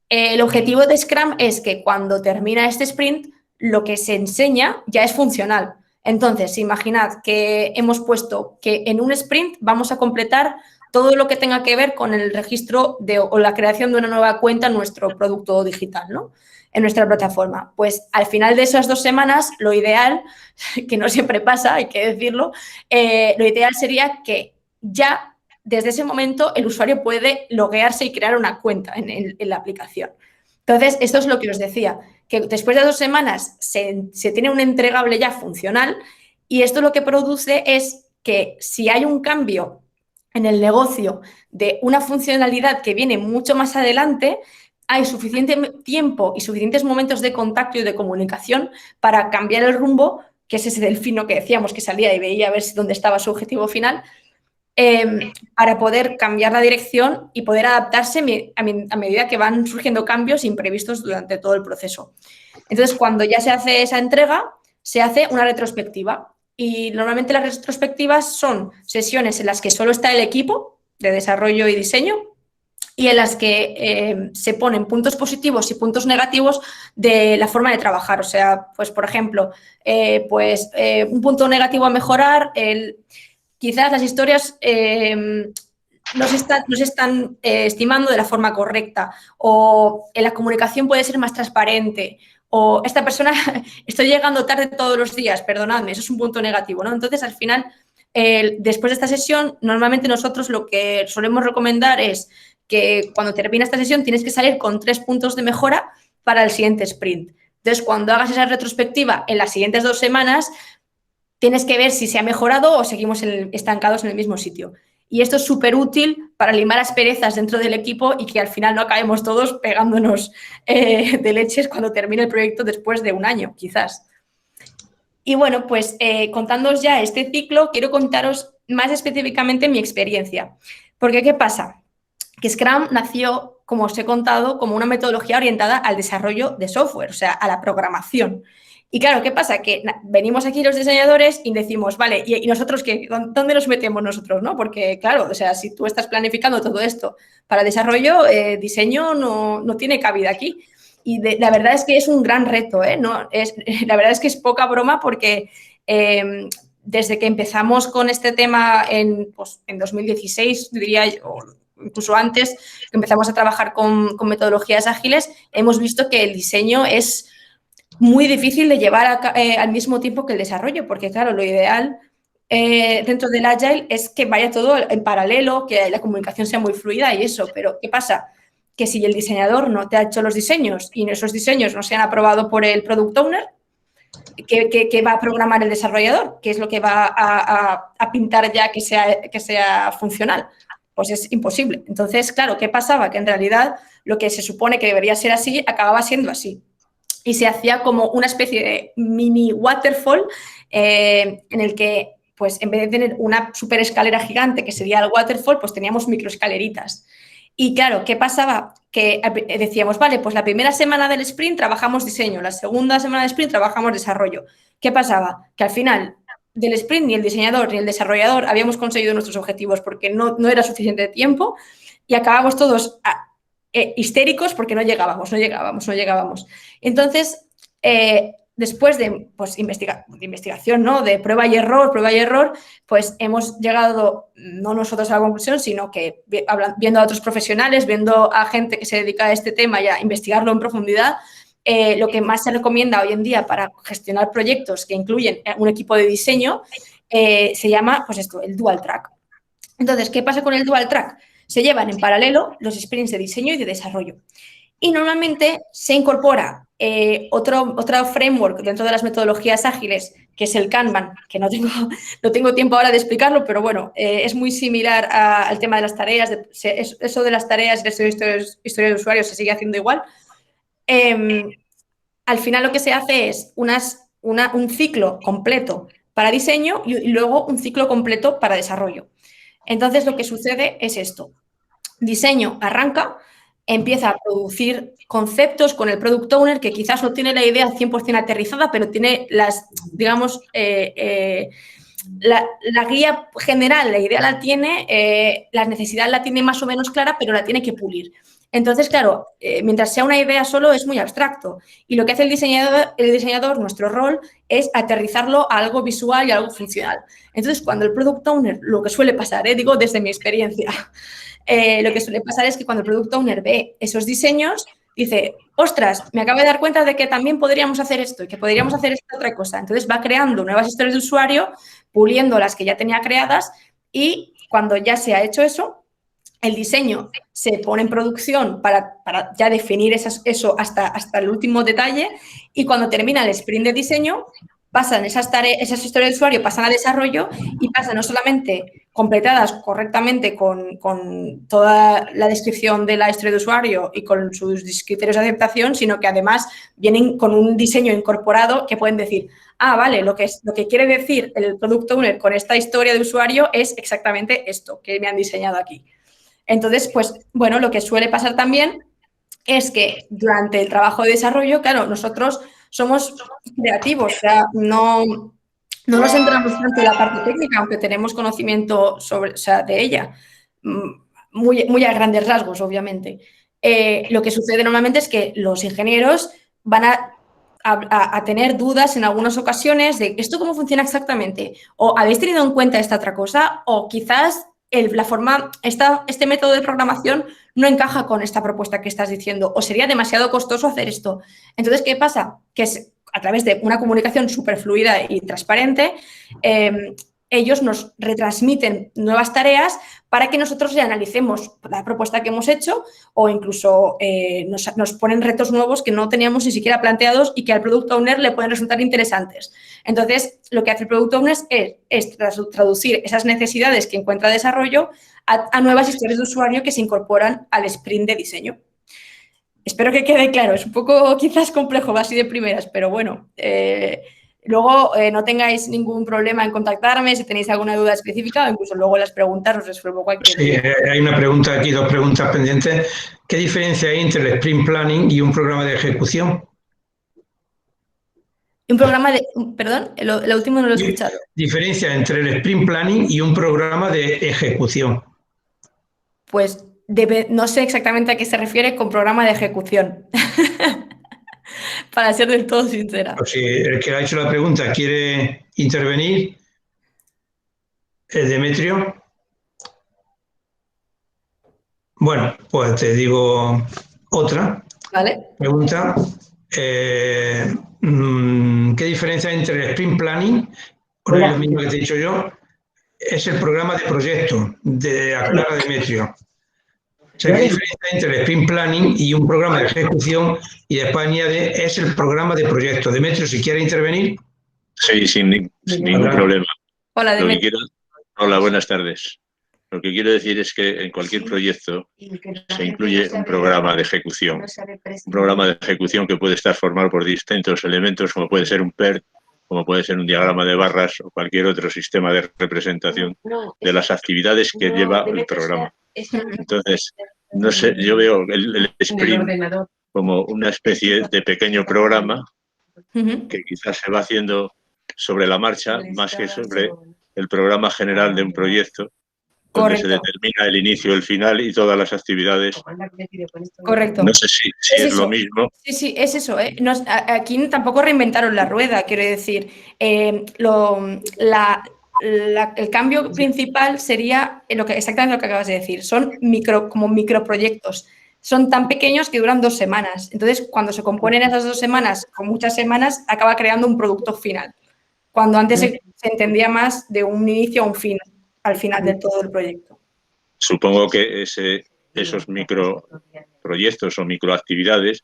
El objetivo de Scrum es que cuando termina este sprint, lo que se enseña ya es funcional. Entonces, imaginad que hemos puesto que en un sprint vamos a completar todo lo que tenga que ver con el registro o la creación de una nueva cuenta en nuestro producto digital, ¿no? En nuestra plataforma. Pues al final de esas 2 semanas, lo ideal, que no siempre pasa, hay que decirlo, lo ideal sería que ya desde ese momento el usuario puede loguearse y crear una cuenta en la aplicación. Entonces, esto es lo que os decía, que después de 2 semanas se tiene un entregable ya funcional, y esto lo que produce es que si hay un cambio en el negocio de una funcionalidad que viene mucho más adelante, hay suficiente tiempo y suficientes momentos de contacto y de comunicación para cambiar el rumbo, que es ese delfino que decíamos que salía y veía a ver dónde estaba su objetivo final, para poder cambiar la dirección y poder adaptarse a medida que van surgiendo cambios imprevistos durante todo el proceso. Entonces, cuando ya se hace esa entrega, se hace una retrospectiva. Y normalmente las retrospectivas son sesiones en las que solo está el equipo de desarrollo y diseño y en las que se ponen puntos positivos y puntos negativos de la forma de trabajar. O sea, pues por ejemplo, un punto negativo a mejorar, quizás las historias no se están estimando de la forma correcta, o la comunicación puede ser más transparente, o esta persona, estoy llegando tarde todos los días, perdonadme, eso es un punto negativo, ¿no? Entonces, al final, después de esta sesión, normalmente nosotros lo que solemos recomendar es que cuando termina esta sesión tienes que salir con 3 puntos de mejora para el siguiente sprint. Entonces, cuando hagas esa retrospectiva en las siguientes 2 semanas, tienes que ver si se ha mejorado o seguimos estancados en el mismo sitio. Y esto es súper útil para limar asperezas dentro del equipo y que al final no acabemos todos pegándonos de leches cuando termine el proyecto después de 1 año, quizás. Y bueno, pues contándoos ya este ciclo, quiero contaros más específicamente mi experiencia. Porque, ¿qué pasa? Que Scrum nació, como os he contado, como una metodología orientada al desarrollo de software, o sea, a la programación. Y claro, ¿qué pasa? Que venimos aquí los diseñadores y decimos, vale, ¿y nosotros qué? ¿Dónde nos metemos nosotros, no? Porque, claro, o sea, si tú estás planificando todo esto para desarrollo, diseño no tiene cabida aquí. Y la verdad es que es un gran reto, ¿eh? La verdad es que es poca broma porque desde que empezamos con este tema en 2016, diría yo, incluso antes, que empezamos a trabajar con metodologías ágiles, hemos visto que el diseño es muy difícil de llevar al mismo tiempo que el desarrollo, porque claro, lo ideal dentro del Agile es que vaya todo en paralelo, que la comunicación sea muy fluida y eso, pero ¿qué pasa? Que si el diseñador no te ha hecho los diseños y esos diseños no se han aprobado por el Product Owner, ¿qué va a programar el desarrollador? ¿Qué es lo que va a pintar ya que sea funcional? pues es imposible. Entonces, claro, ¿qué pasaba? Que en realidad lo que se supone que debería ser así, acababa siendo así. Y se hacía como una especie de mini waterfall en el que, pues en vez de tener una super escalera gigante que sería el waterfall, pues teníamos microescaleritas. Y claro, ¿qué pasaba? Que decíamos, vale, pues la primera semana del sprint trabajamos diseño, la segunda semana del sprint trabajamos desarrollo. ¿Qué pasaba? Que al final del sprint ni el diseñador ni el desarrollador habíamos conseguido nuestros objetivos porque no era suficiente tiempo y acabamos todos histéricos porque no llegábamos. Entonces, después de pues, investigación, ¿no? De prueba y error, pues hemos llegado, no nosotros a la conclusión, sino que viendo a otros profesionales, viendo a gente que se dedica a este tema y a investigarlo en profundidad, lo que más se recomienda hoy en día para gestionar proyectos que incluyen un equipo de diseño se llama, pues esto, el dual track. Entonces, ¿qué pasa con el dual track? Se llevan en paralelo los sprints de diseño y de desarrollo. Y normalmente se incorpora otro framework dentro de las metodologías ágiles, que es el Kanban, que no tengo tiempo ahora de explicarlo, pero bueno, es muy similar al tema de las tareas. Eso de las tareas y la historia de usuario se sigue haciendo igual. Al final lo que se hace es un ciclo completo para diseño y luego un ciclo completo para desarrollo. Entonces, lo que sucede es esto. Diseño arranca, empieza a producir conceptos con el Product Owner que quizás no tiene la idea 100% aterrizada, pero tiene digamos, la guía general, la idea la tiene, la necesidad la tiene más o menos clara, pero la tiene que pulir. Entonces, claro, mientras sea una idea solo es muy abstracto y lo que hace el diseñador, nuestro rol, es aterrizarlo a algo visual y a algo funcional. Entonces, cuando el Product Owner, lo que suele pasar, digo desde mi experiencia, lo que suele pasar es que cuando el Product Owner ve esos diseños, dice, ostras, me acabo de dar cuenta de que también podríamos hacer esto y que podríamos hacer esta otra cosa. Entonces va creando nuevas historias de usuario, puliendo las que ya tenía creadas y cuando ya se ha hecho eso, el diseño se pone en producción para ya definir eso hasta el último detalle y cuando termina el sprint de diseño, pasan esas historias de usuario, pasan a desarrollo y pasan no solamente completadas correctamente con toda la descripción de la historia de usuario y con sus criterios de aceptación, sino que además vienen con un diseño incorporado que pueden decir, vale, lo que quiere decir el Product Owner con esta historia de usuario es exactamente esto que me han diseñado aquí. Entonces, pues, bueno, lo que suele pasar también es que durante el trabajo de desarrollo, claro, nosotros somos creativos, o sea, no nos centramos tanto en la parte técnica, aunque tenemos conocimiento de ella, muy a grandes rasgos, obviamente. Lo que sucede normalmente es que los ingenieros van a tener dudas en algunas ocasiones de ¿esto cómo funciona exactamente? ¿O habéis tenido en cuenta esta otra cosa? O quizás este método de programación no encaja con esta propuesta que estás diciendo o sería demasiado costoso hacer esto. Entonces, ¿qué pasa? Que a través de una comunicación súper fluida y transparente, ellos nos retransmiten nuevas tareas para que nosotros ya analicemos la propuesta que hemos hecho o incluso nos ponen retos nuevos que no teníamos ni siquiera planteados y que al Product Owner le pueden resultar interesantes. Entonces, lo que hace el Product Owner es traducir esas necesidades que encuentra desarrollo a nuevas historias de usuario que se incorporan al sprint de diseño. Espero que quede claro. Es un poco quizás complejo así de primeras, pero bueno, luego no tengáis ningún problema en contactarme si tenéis alguna duda específica o incluso luego las preguntas os resuelvo cualquier duda. Sí, hay una pregunta aquí, 2 preguntas pendientes. ¿Qué diferencia hay entre el sprint planning y un programa de ejecución? Un programa de... Perdón, el último no lo he escuchado. Diferencia entre el sprint planning y un programa de ejecución. Pues no sé exactamente a qué se refiere con programa de ejecución. Para ser del todo sincera. Pues si el que ha hecho la pregunta quiere intervenir, Demetrio. Bueno, pues te digo otra pregunta. ¿Qué diferencia hay entre el sprint planning, por lo mismo que te he dicho yo, es el programa de proyecto de aclara Demetrio? O sea, ¿qué diferencia hay entre el sprint planning y un programa de ejecución? Y después añade, es el programa de proyecto. Demetrio, si quiere intervenir. Sí, sin ningún problema. Hola, Demetrio. Hola, buenas tardes. Lo que quiero decir es que en cualquier proyecto se incluye un programa de ejecución. Un programa de ejecución que puede estar formado por distintos elementos, como puede ser un PERT, como puede ser un diagrama de barras o cualquier otro sistema de representación de las actividades que lleva el programa. Entonces, no sé, yo veo el sprint como una especie de pequeño programa que quizás se va haciendo sobre la marcha más que sobre el programa general de un proyecto, donde se determina el inicio, el final y todas las actividades. Correcto. No sé si es lo mismo. Sí, es eso. Aquí tampoco reinventaron la rueda, quiero decir. El cambio principal sería exactamente lo que acabas de decir. Son como microproyectos. Son tan pequeños que duran 2 semanas. Entonces, cuando se componen esas 2 semanas con muchas semanas, acaba creando un producto final. Cuando antes se entendía más de un inicio a un fin, al final de todo el proyecto. Supongo que esos microproyectos o microactividades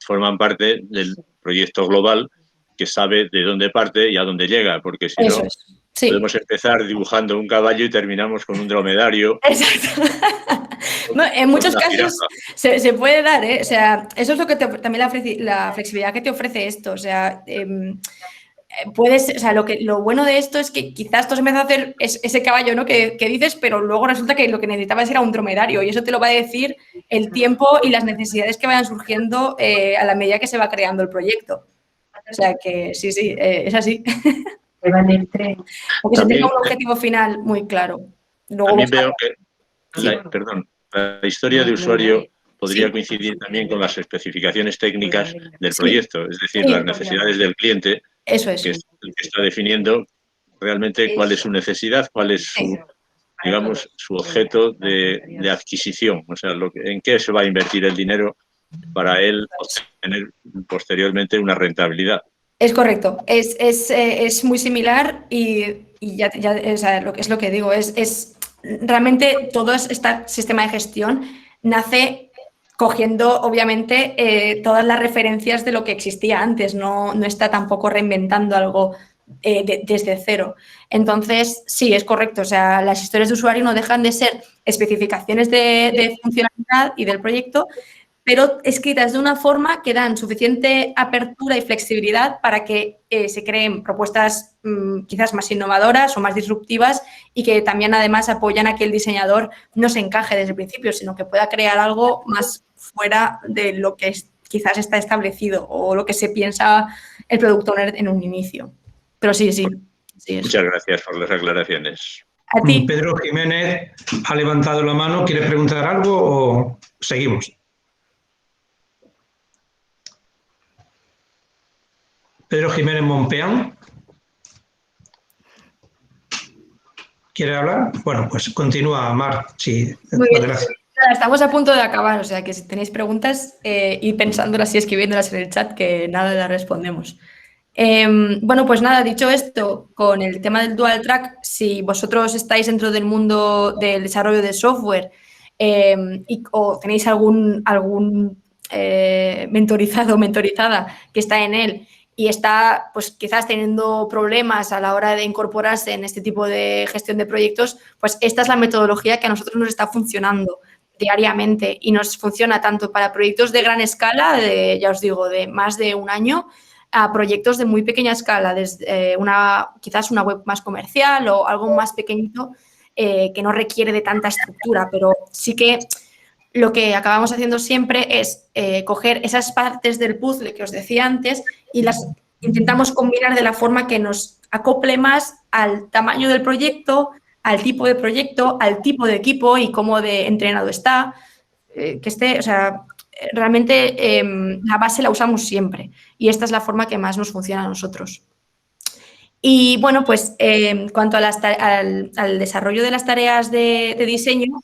forman parte del proyecto global que sabe de dónde parte y a dónde llega, porque si no, podemos empezar dibujando un caballo y terminamos con un dromedario. Exacto. No, en muchos casos se puede dar, ¿eh? O sea, eso es lo que también la flexibilidad que te ofrece esto. O sea, lo bueno de esto es que quizás tú has empezado a hacer ese caballo, ¿no? que dices, pero luego resulta que lo que necesitabas era un dromedario y eso te lo va a decir el tiempo y las necesidades que vayan surgiendo a la medida que se va creando el proyecto. O sea que sí, es así. Porque se tenga un objetivo final muy claro. Luego también veo que la historia de usuario podría coincidir también con las especificaciones técnicas del proyecto, es decir, las necesidades del cliente. Eso es. Que es el que está definiendo realmente cuál es su necesidad, cuál es su, digamos, su objeto de adquisición, o sea, en qué se va a invertir el dinero para él obtener posteriormente una rentabilidad. Es correcto, es muy similar y ya o sea, es lo que digo, es realmente todo este sistema de gestión nace cogiendo, obviamente, todas las referencias de lo que existía antes, no está tampoco reinventando algo desde cero. Entonces, sí, es correcto, o sea, las historias de usuario no dejan de ser especificaciones de funcionalidad y del proyecto, pero escritas de una forma que dan suficiente apertura y flexibilidad para que se creen propuestas quizás más innovadoras o más disruptivas y que también además apoyan a que el diseñador no se encaje desde el principio, sino que pueda crear algo más fuera de lo que quizás está establecido o lo que se piensa el product owner en un inicio. Pero sí. Muchas gracias por las aclaraciones. A ti. Pedro Jiménez ha levantado la mano. ¿Quieres preguntar algo o seguimos? Pedro Jiménez Mompeán. ¿Quiere hablar? Bueno, pues continúa, Mar. Sí, muy bien. Gracias. Estamos a punto de acabar, o sea que si tenéis preguntas, ir pensándolas y escribiéndolas en el chat, que nada las respondemos. Bueno, pues nada, dicho esto, con el tema del dual track, si vosotros estáis dentro del mundo del desarrollo de software o tenéis algún mentorizado o mentorizada que está en él y está pues quizás teniendo problemas a la hora de incorporarse en este tipo de gestión de proyectos, pues esta es la metodología que a nosotros nos está funcionando diariamente y nos funciona tanto para proyectos de gran escala, ya os digo, de más de un año, a proyectos de muy pequeña escala, desde quizás una web más comercial o algo más pequeñito que no requiere de tanta estructura, pero sí que lo que acabamos haciendo siempre es coger esas partes del puzzle que os decía antes y las intentamos combinar de la forma que nos acople más al tamaño del proyecto, al tipo de proyecto, al tipo de equipo y cómo de entrenado está, que esté, o sea, realmente la base la usamos siempre y esta es la forma que más nos funciona a nosotros. Y bueno, pues en cuanto al desarrollo de las tareas de diseño,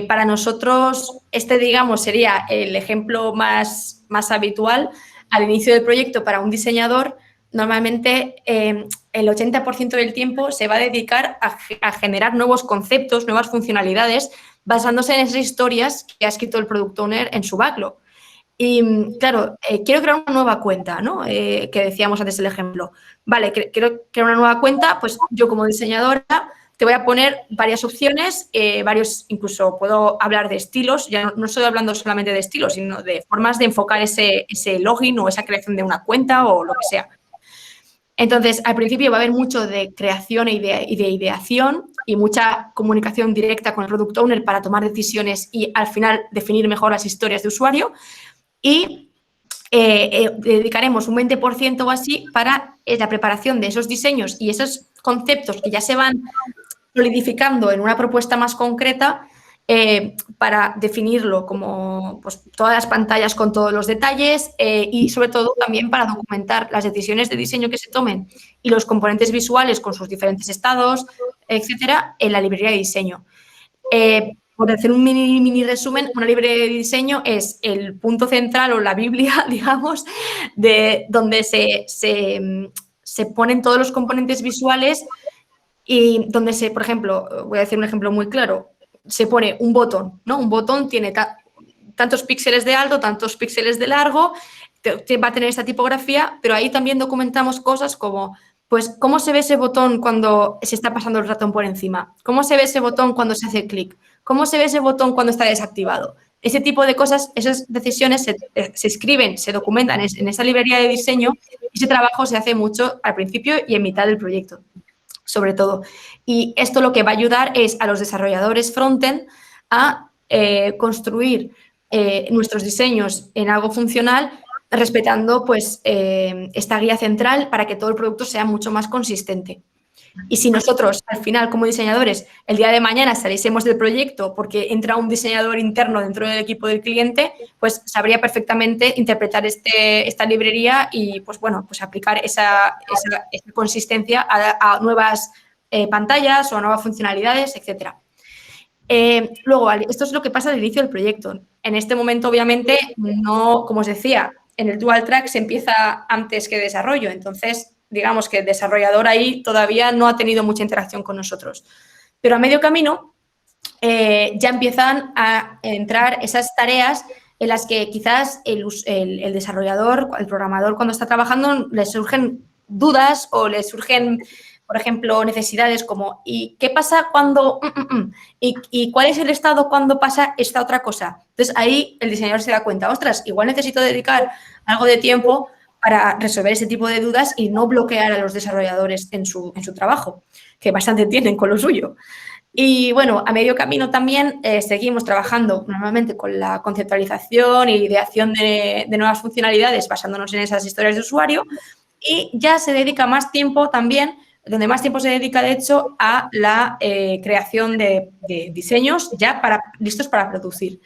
para nosotros digamos, sería el ejemplo más habitual. Al inicio del proyecto, para un diseñador, normalmente el 80% del tiempo se va a dedicar a generar nuevos conceptos, nuevas funcionalidades, basándose en esas historias que ha escrito el product owner en su backlog. Y claro, quiero crear una nueva cuenta, ¿no? Que decíamos antes el ejemplo. Vale, quiero crear una nueva cuenta, pues yo como diseñadora te voy a poner varias opciones, incluso puedo hablar de estilos, ya no estoy hablando solamente de estilos, sino de formas de enfocar ese login o esa creación de una cuenta o lo que sea. Entonces, al principio va a haber mucho de creación y de ideación y mucha comunicación directa con el Product Owner para tomar decisiones y, al final, definir mejor las historias de usuario. Y dedicaremos un 20% o así para la preparación de esos diseños y esos conceptos que ya se van solidificando en una propuesta más concreta para definirlo como pues, todas las pantallas con todos los detalles y, sobre todo, también para documentar las decisiones de diseño que se tomen y los componentes visuales con sus diferentes estados, etcétera, en la librería de diseño. Por hacer un mini resumen, una librería de diseño es el punto central o la Biblia, digamos, de donde se ponen todos los componentes visuales y donde por ejemplo, voy a decir un ejemplo muy claro, se pone un botón, ¿no? Un botón tiene tantos píxeles de alto, tantos píxeles de largo, va a tener esta tipografía, pero ahí también documentamos cosas como, pues, ¿cómo se ve ese botón cuando se está pasando el ratón por encima? ¿Cómo se ve ese botón cuando se hace clic? ¿Cómo se ve ese botón cuando está desactivado? Ese tipo de cosas, esas decisiones se escriben, se documentan en esa librería de diseño y ese trabajo se hace mucho al principio y en mitad del proyecto, sobre todo. Y esto lo que va a ayudar es a los desarrolladores frontend a construir nuestros diseños en algo funcional respetando pues, esta guía central para que todo el producto sea mucho más consistente. Y si nosotros, al final, como diseñadores, el día de mañana saliésemos del proyecto porque entra un diseñador interno dentro del equipo del cliente, pues sabría perfectamente interpretar esta librería y, pues bueno, pues aplicar esa consistencia a nuevas pantallas o a nuevas funcionalidades, etcétera. Luego, esto es lo que pasa al inicio del proyecto. En este momento, obviamente, no, como os decía, en el dual track se empieza antes que desarrollo, entonces digamos que el desarrollador ahí todavía no ha tenido mucha interacción con nosotros. Pero a medio camino ya empiezan a entrar esas tareas en las que quizás el desarrollador, el programador, cuando está trabajando, le surgen dudas o le surgen, por ejemplo, necesidades como ¿y qué pasa cuando? ¿Y cuál es el estado cuando pasa esta otra cosa? Entonces, ahí el diseñador se da cuenta, ostras, igual necesito dedicar algo de tiempo para resolver ese tipo de dudas y no bloquear a los desarrolladores en su trabajo, que bastante tienen con lo suyo. Y, bueno, a medio camino también seguimos trabajando normalmente con la conceptualización y ideación de nuevas funcionalidades basándonos en esas historias de usuario y ya se dedica más tiempo también, donde más tiempo se dedica, de hecho, a la creación de diseños ya listos para producir.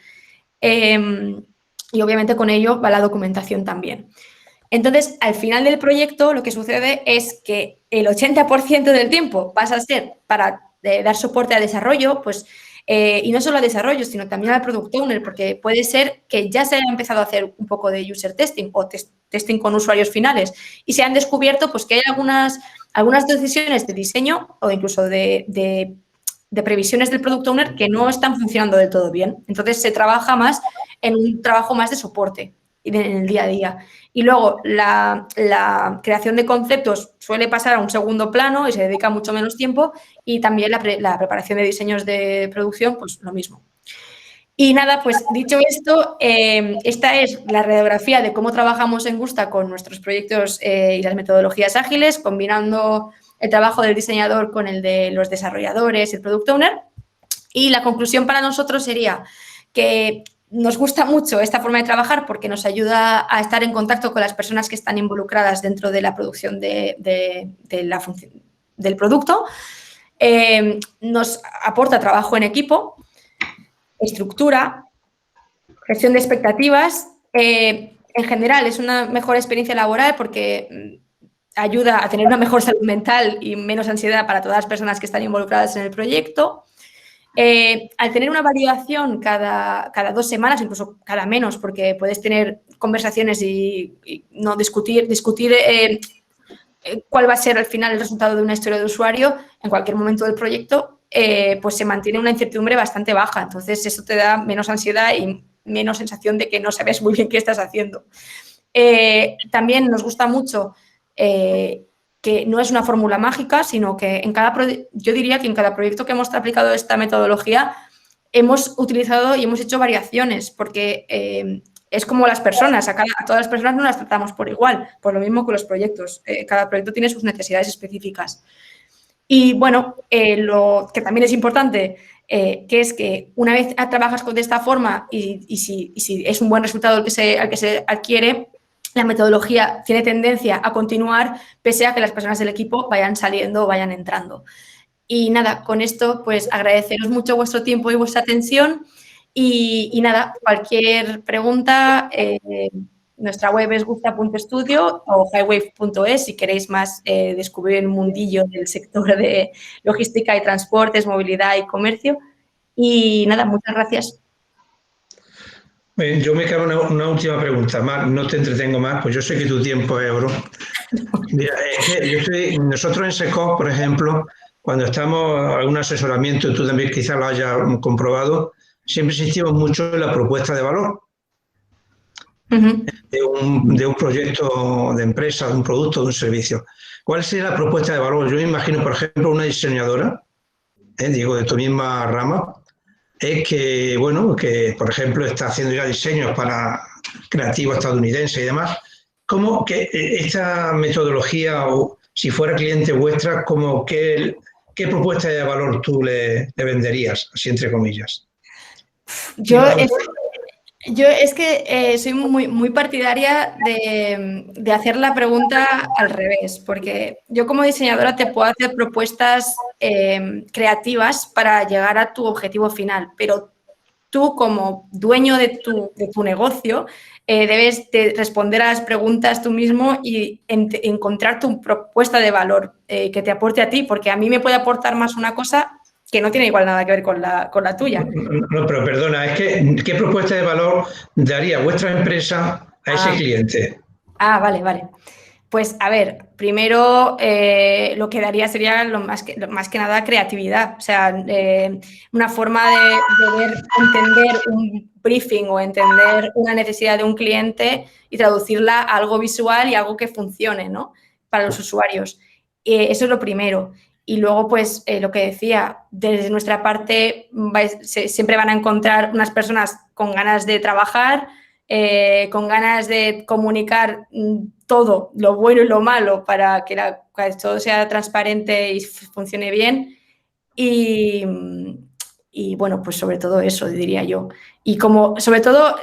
Y, obviamente, con ello va la documentación también. Entonces, al final del proyecto, lo que sucede es que el 80% del tiempo pasa a ser para dar soporte al desarrollo, pues, y no solo al desarrollo, sino también al Product Owner, porque puede ser que ya se haya empezado a hacer un poco de user testing o testing con usuarios finales y se han descubierto pues, que hay algunas decisiones de diseño o incluso de previsiones del Product Owner que no están funcionando del todo bien. Entonces, se trabaja más en un trabajo más de soporte en el día a día. Y luego, la creación de conceptos suele pasar a un segundo plano y se dedica mucho menos tiempo y también la preparación de diseños de producción, pues lo mismo. Y nada, pues dicho esto, esta es la radiografía de cómo trabajamos en Gusta con nuestros proyectos y las metodologías ágiles, combinando el trabajo del diseñador con el de los desarrolladores y el Product Owner. Y la conclusión para nosotros sería que nos gusta mucho esta forma de trabajar porque nos ayuda a estar en contacto con las personas que están involucradas dentro de la producción del producto. Nos aporta trabajo en equipo, estructura, gestión de expectativas. En general, es una mejor experiencia laboral porque ayuda a tener una mejor salud mental y menos ansiedad para todas las personas que están involucradas en el proyecto. Al tener una validación cada 2 semanas, incluso cada menos, porque puedes tener conversaciones y no discutir cuál va a ser al final el resultado de una historia de usuario en cualquier momento del proyecto, pues se mantiene una incertidumbre bastante baja. Entonces, eso te da menos ansiedad y menos sensación de que no sabes muy bien qué estás haciendo. También nos gusta mucho que no es una fórmula mágica, sino que yo diría que en cada proyecto que hemos aplicado esta metodología hemos utilizado y hemos hecho variaciones, porque es como las personas, a todas las personas no las tratamos por igual, por lo mismo que los proyectos. Cada proyecto tiene sus necesidades específicas. Y bueno, lo que también es importante, que es que una vez trabajas de esta forma y si es un buen resultado al que se adquiere, la metodología tiene tendencia a continuar pese a que las personas del equipo vayan saliendo o vayan entrando. Y nada, con esto pues agradeceros mucho vuestro tiempo y vuestra atención y nada, cualquier pregunta, nuestra web es gusta.studio o highwave.es si queréis más descubrir el mundillo del sector de logística y transportes, movilidad y comercio. Y nada, muchas gracias. Bien, yo me cabe una última pregunta, Mar, no te entretengo más, pues yo sé que tu tiempo es oro. Mira, es que nosotros en SECOP, por ejemplo, cuando estamos en algún asesoramiento, tú también quizás lo hayas comprobado, siempre insistimos mucho en la propuesta de valor de un proyecto de empresa, de un producto, de un servicio. ¿Cuál sería la propuesta de valor? Yo me imagino, por ejemplo, una diseñadora, digo, de tu misma rama, es que, bueno, que por ejemplo está haciendo ya diseños para creativos estadounidenses y demás. ¿Cómo que esta metodología, o si fuera cliente vuestra, qué propuesta de valor tú le venderías, así entre comillas? Yo es que soy muy partidaria de hacer la pregunta al revés, porque yo como diseñadora te puedo hacer propuestas creativas para llegar a tu objetivo final, pero tú como dueño de tu negocio debes de responder a las preguntas tú mismo y encontrar tu propuesta de valor que te aporte a ti, porque a mí me puede aportar más una cosa que no tiene igual nada que ver con la tuya. No, pero perdona, es que ¿qué propuesta de valor daría vuestra empresa a ese cliente? Vale. Pues, a ver, primero lo que daría sería más que nada creatividad. O sea, una forma de entender un briefing o entender una necesidad de un cliente y traducirla a algo visual y algo que funcione, ¿no? Para los usuarios. Eso es lo primero. Y luego, pues, lo que decía, desde nuestra parte siempre van a encontrar unas personas con ganas de trabajar, con ganas de comunicar todo, lo bueno y lo malo, para que todo sea transparente y funcione bien. Y bueno, pues sobre todo eso, diría yo. Y como, sobre todo,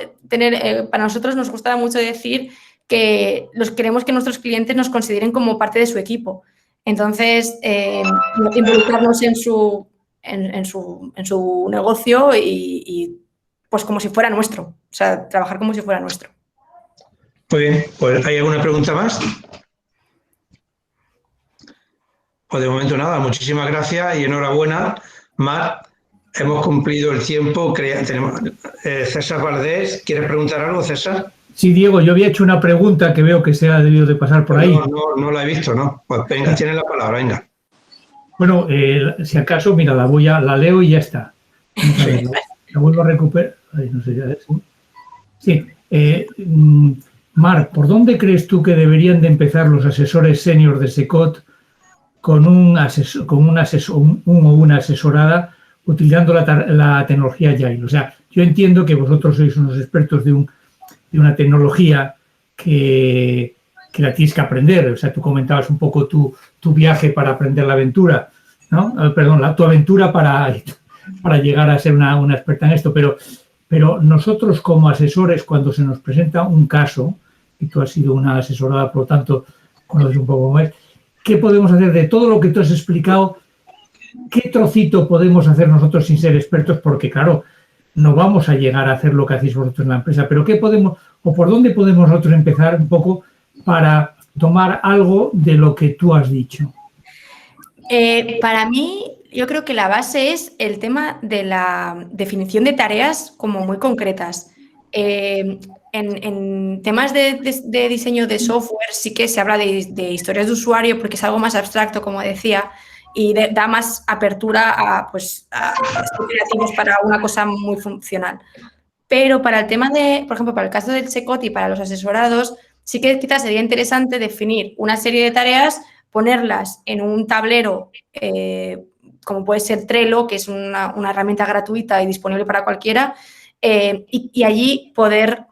para nosotros nos gusta mucho decir que queremos que nuestros clientes nos consideren como parte de su equipo. Entonces, involucrarnos en su negocio y pues como si fuera nuestro. O sea, trabajar como si fuera nuestro. Muy bien, pues ¿hay alguna pregunta más? Pues de momento nada, muchísimas gracias y enhorabuena, Mar. Hemos cumplido el tiempo. César Valdés, ¿quieres preguntar algo, César? Sí, Diego, yo había hecho una pregunta que veo que se ha debido de pasar por ahí. No la he visto, ¿no? Pues venga, tienes la palabra, venga. Bueno, si acaso, mira, la leo y ya está. La vuelvo a recuperar. Ay, no sé, sí. Mar, ¿por dónde crees tú que deberían de empezar los asesores senior de SECOT con un o una asesorada utilizando la tecnología Agile? O sea, yo entiendo que vosotros sois unos expertos de una tecnología que la tienes que aprender. O sea, tú comentabas un poco tu viaje para aprender la aventura, ¿no? Perdón, tu aventura para llegar a ser una experta en esto. Pero nosotros como asesores, cuando se nos presenta un caso, y tú has sido una asesorada, por lo tanto, conoces un poco más, ¿qué podemos hacer de todo lo que tú has explicado? ¿Qué trocito podemos hacer nosotros sin ser expertos? Porque, claro, no vamos a llegar a hacer lo que hacéis vosotros en la empresa, pero ¿qué podemos, o por dónde podemos nosotros empezar un poco para tomar algo de lo que tú has dicho? Para mí, yo creo que la base es el tema de la definición de tareas como muy concretas. En temas de diseño de software sí que se habla de historias de usuario porque es algo más abstracto, como decía, y da más apertura a creativos para una cosa muy funcional. Pero para el tema por ejemplo, para el caso del SECOT y para los asesorados, sí que quizás sería interesante definir una serie de tareas ponerlas en un tablero como puede ser Trello, que es una herramienta gratuita y disponible para cualquiera, y allí poder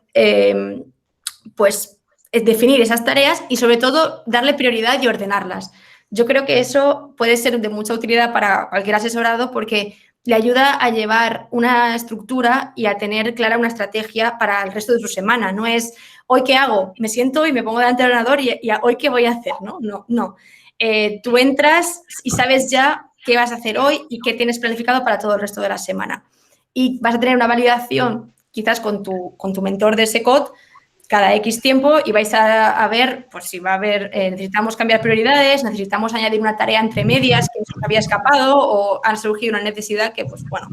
pues definir esas tareas y sobre todo darle prioridad y ordenarlas. Yo creo que eso puede ser de mucha utilidad para cualquier asesorado porque le ayuda a llevar una estructura y a tener clara una estrategia para el resto de su semana. No es, ¿hoy qué hago? Me siento y me pongo delante del ordenador y ¿hoy qué voy a hacer? No. Tú entras y sabes ya qué vas a hacer hoy y qué tienes planificado para todo el resto de la semana. Y vas a tener una validación quizás con tu mentor de SECOT cada X tiempo y vais a ver, pues si va a haber, necesitamos cambiar prioridades, necesitamos añadir una tarea entre medias que nos había escapado o ha surgido una necesidad que, pues bueno,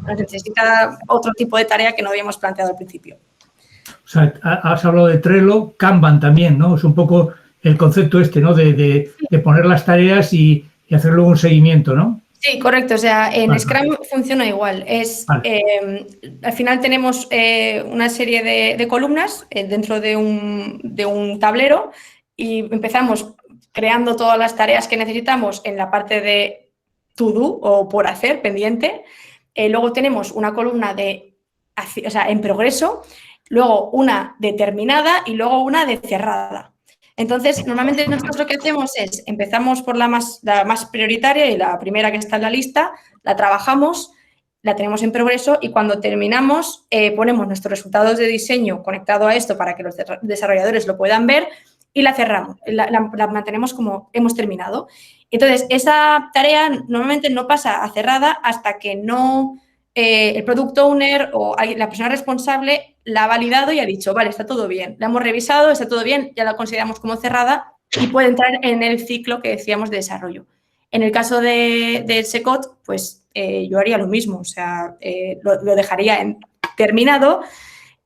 nos necesita otro tipo de tarea que no habíamos planteado al principio. O sea, has hablado de Trello, Kanban también, ¿no? Es un poco el concepto ¿no? De poner las tareas y hacer luego un seguimiento, ¿no? Sí, correcto. O sea, en Scrum funciona igual. Al final tenemos una serie de columnas dentro de un tablero y empezamos creando todas las tareas que necesitamos en la parte de to do o por hacer, pendiente. Luego tenemos una columna en progreso, luego una determinada y luego una de cerrada. Entonces, normalmente nosotros lo que hacemos es, empezamos por la más prioritaria y la primera que está en la lista, la trabajamos, la tenemos en progreso y cuando terminamos ponemos nuestros resultados de diseño conectado a esto para que los desarrolladores lo puedan ver y la cerramos, la mantenemos como hemos terminado. Entonces, esa tarea normalmente no pasa a cerrada hasta que no el product owner o la persona responsable la ha validado y ha dicho, vale, está todo bien, la hemos revisado, está todo bien, ya la consideramos como cerrada y puede entrar en el ciclo que decíamos de desarrollo. En el caso de SECOT, pues yo haría lo mismo, o sea, lo dejaría terminado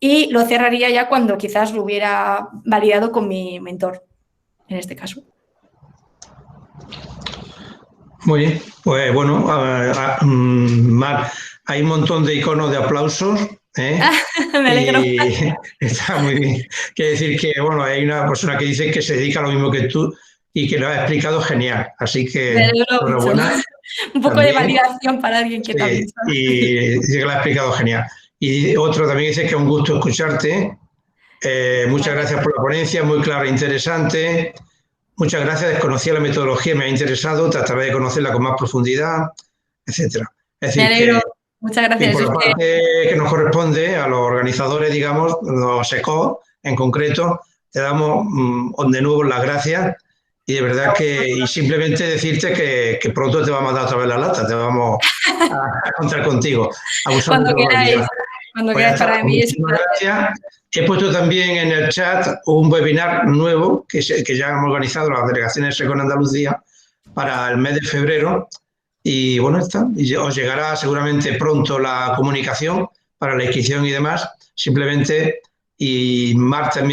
y lo cerraría ya cuando quizás lo hubiera validado con mi mentor, en este caso. Muy bien, pues bueno, Mar, hay un montón de iconos de aplausos. Me alegro. Y está muy bien. Quiere decir que, bueno, hay una persona que dice que se dedica a lo mismo que tú y que lo ha explicado genial. Así que, enhorabuena. Un poco también de validación para alguien que también sabe. Y dice que lo ha explicado genial. Y otro también dice que es un gusto escucharte. Muchas gracias por la ponencia, muy clara e interesante. Muchas gracias, desconocía la metodología, me ha interesado, trataré de conocerla con más profundidad, etcétera. Es decir, me alegro. Muchas gracias. Y por la parte que nos corresponde a los organizadores, digamos, los SECOT en concreto, te damos de nuevo las gracias y de verdad y simplemente decirte que pronto te vamos a dar otra vez la lata, te vamos a contar contigo. Cuando queráis. Cuando queráis para mí. Gracias. He puesto también en el chat un webinar nuevo que ya hemos organizado las delegaciones SECOT en Andalucía para el mes de febrero. Y bueno, y os llegará seguramente pronto la comunicación para la inscripción y demás. Simplemente, y Mar también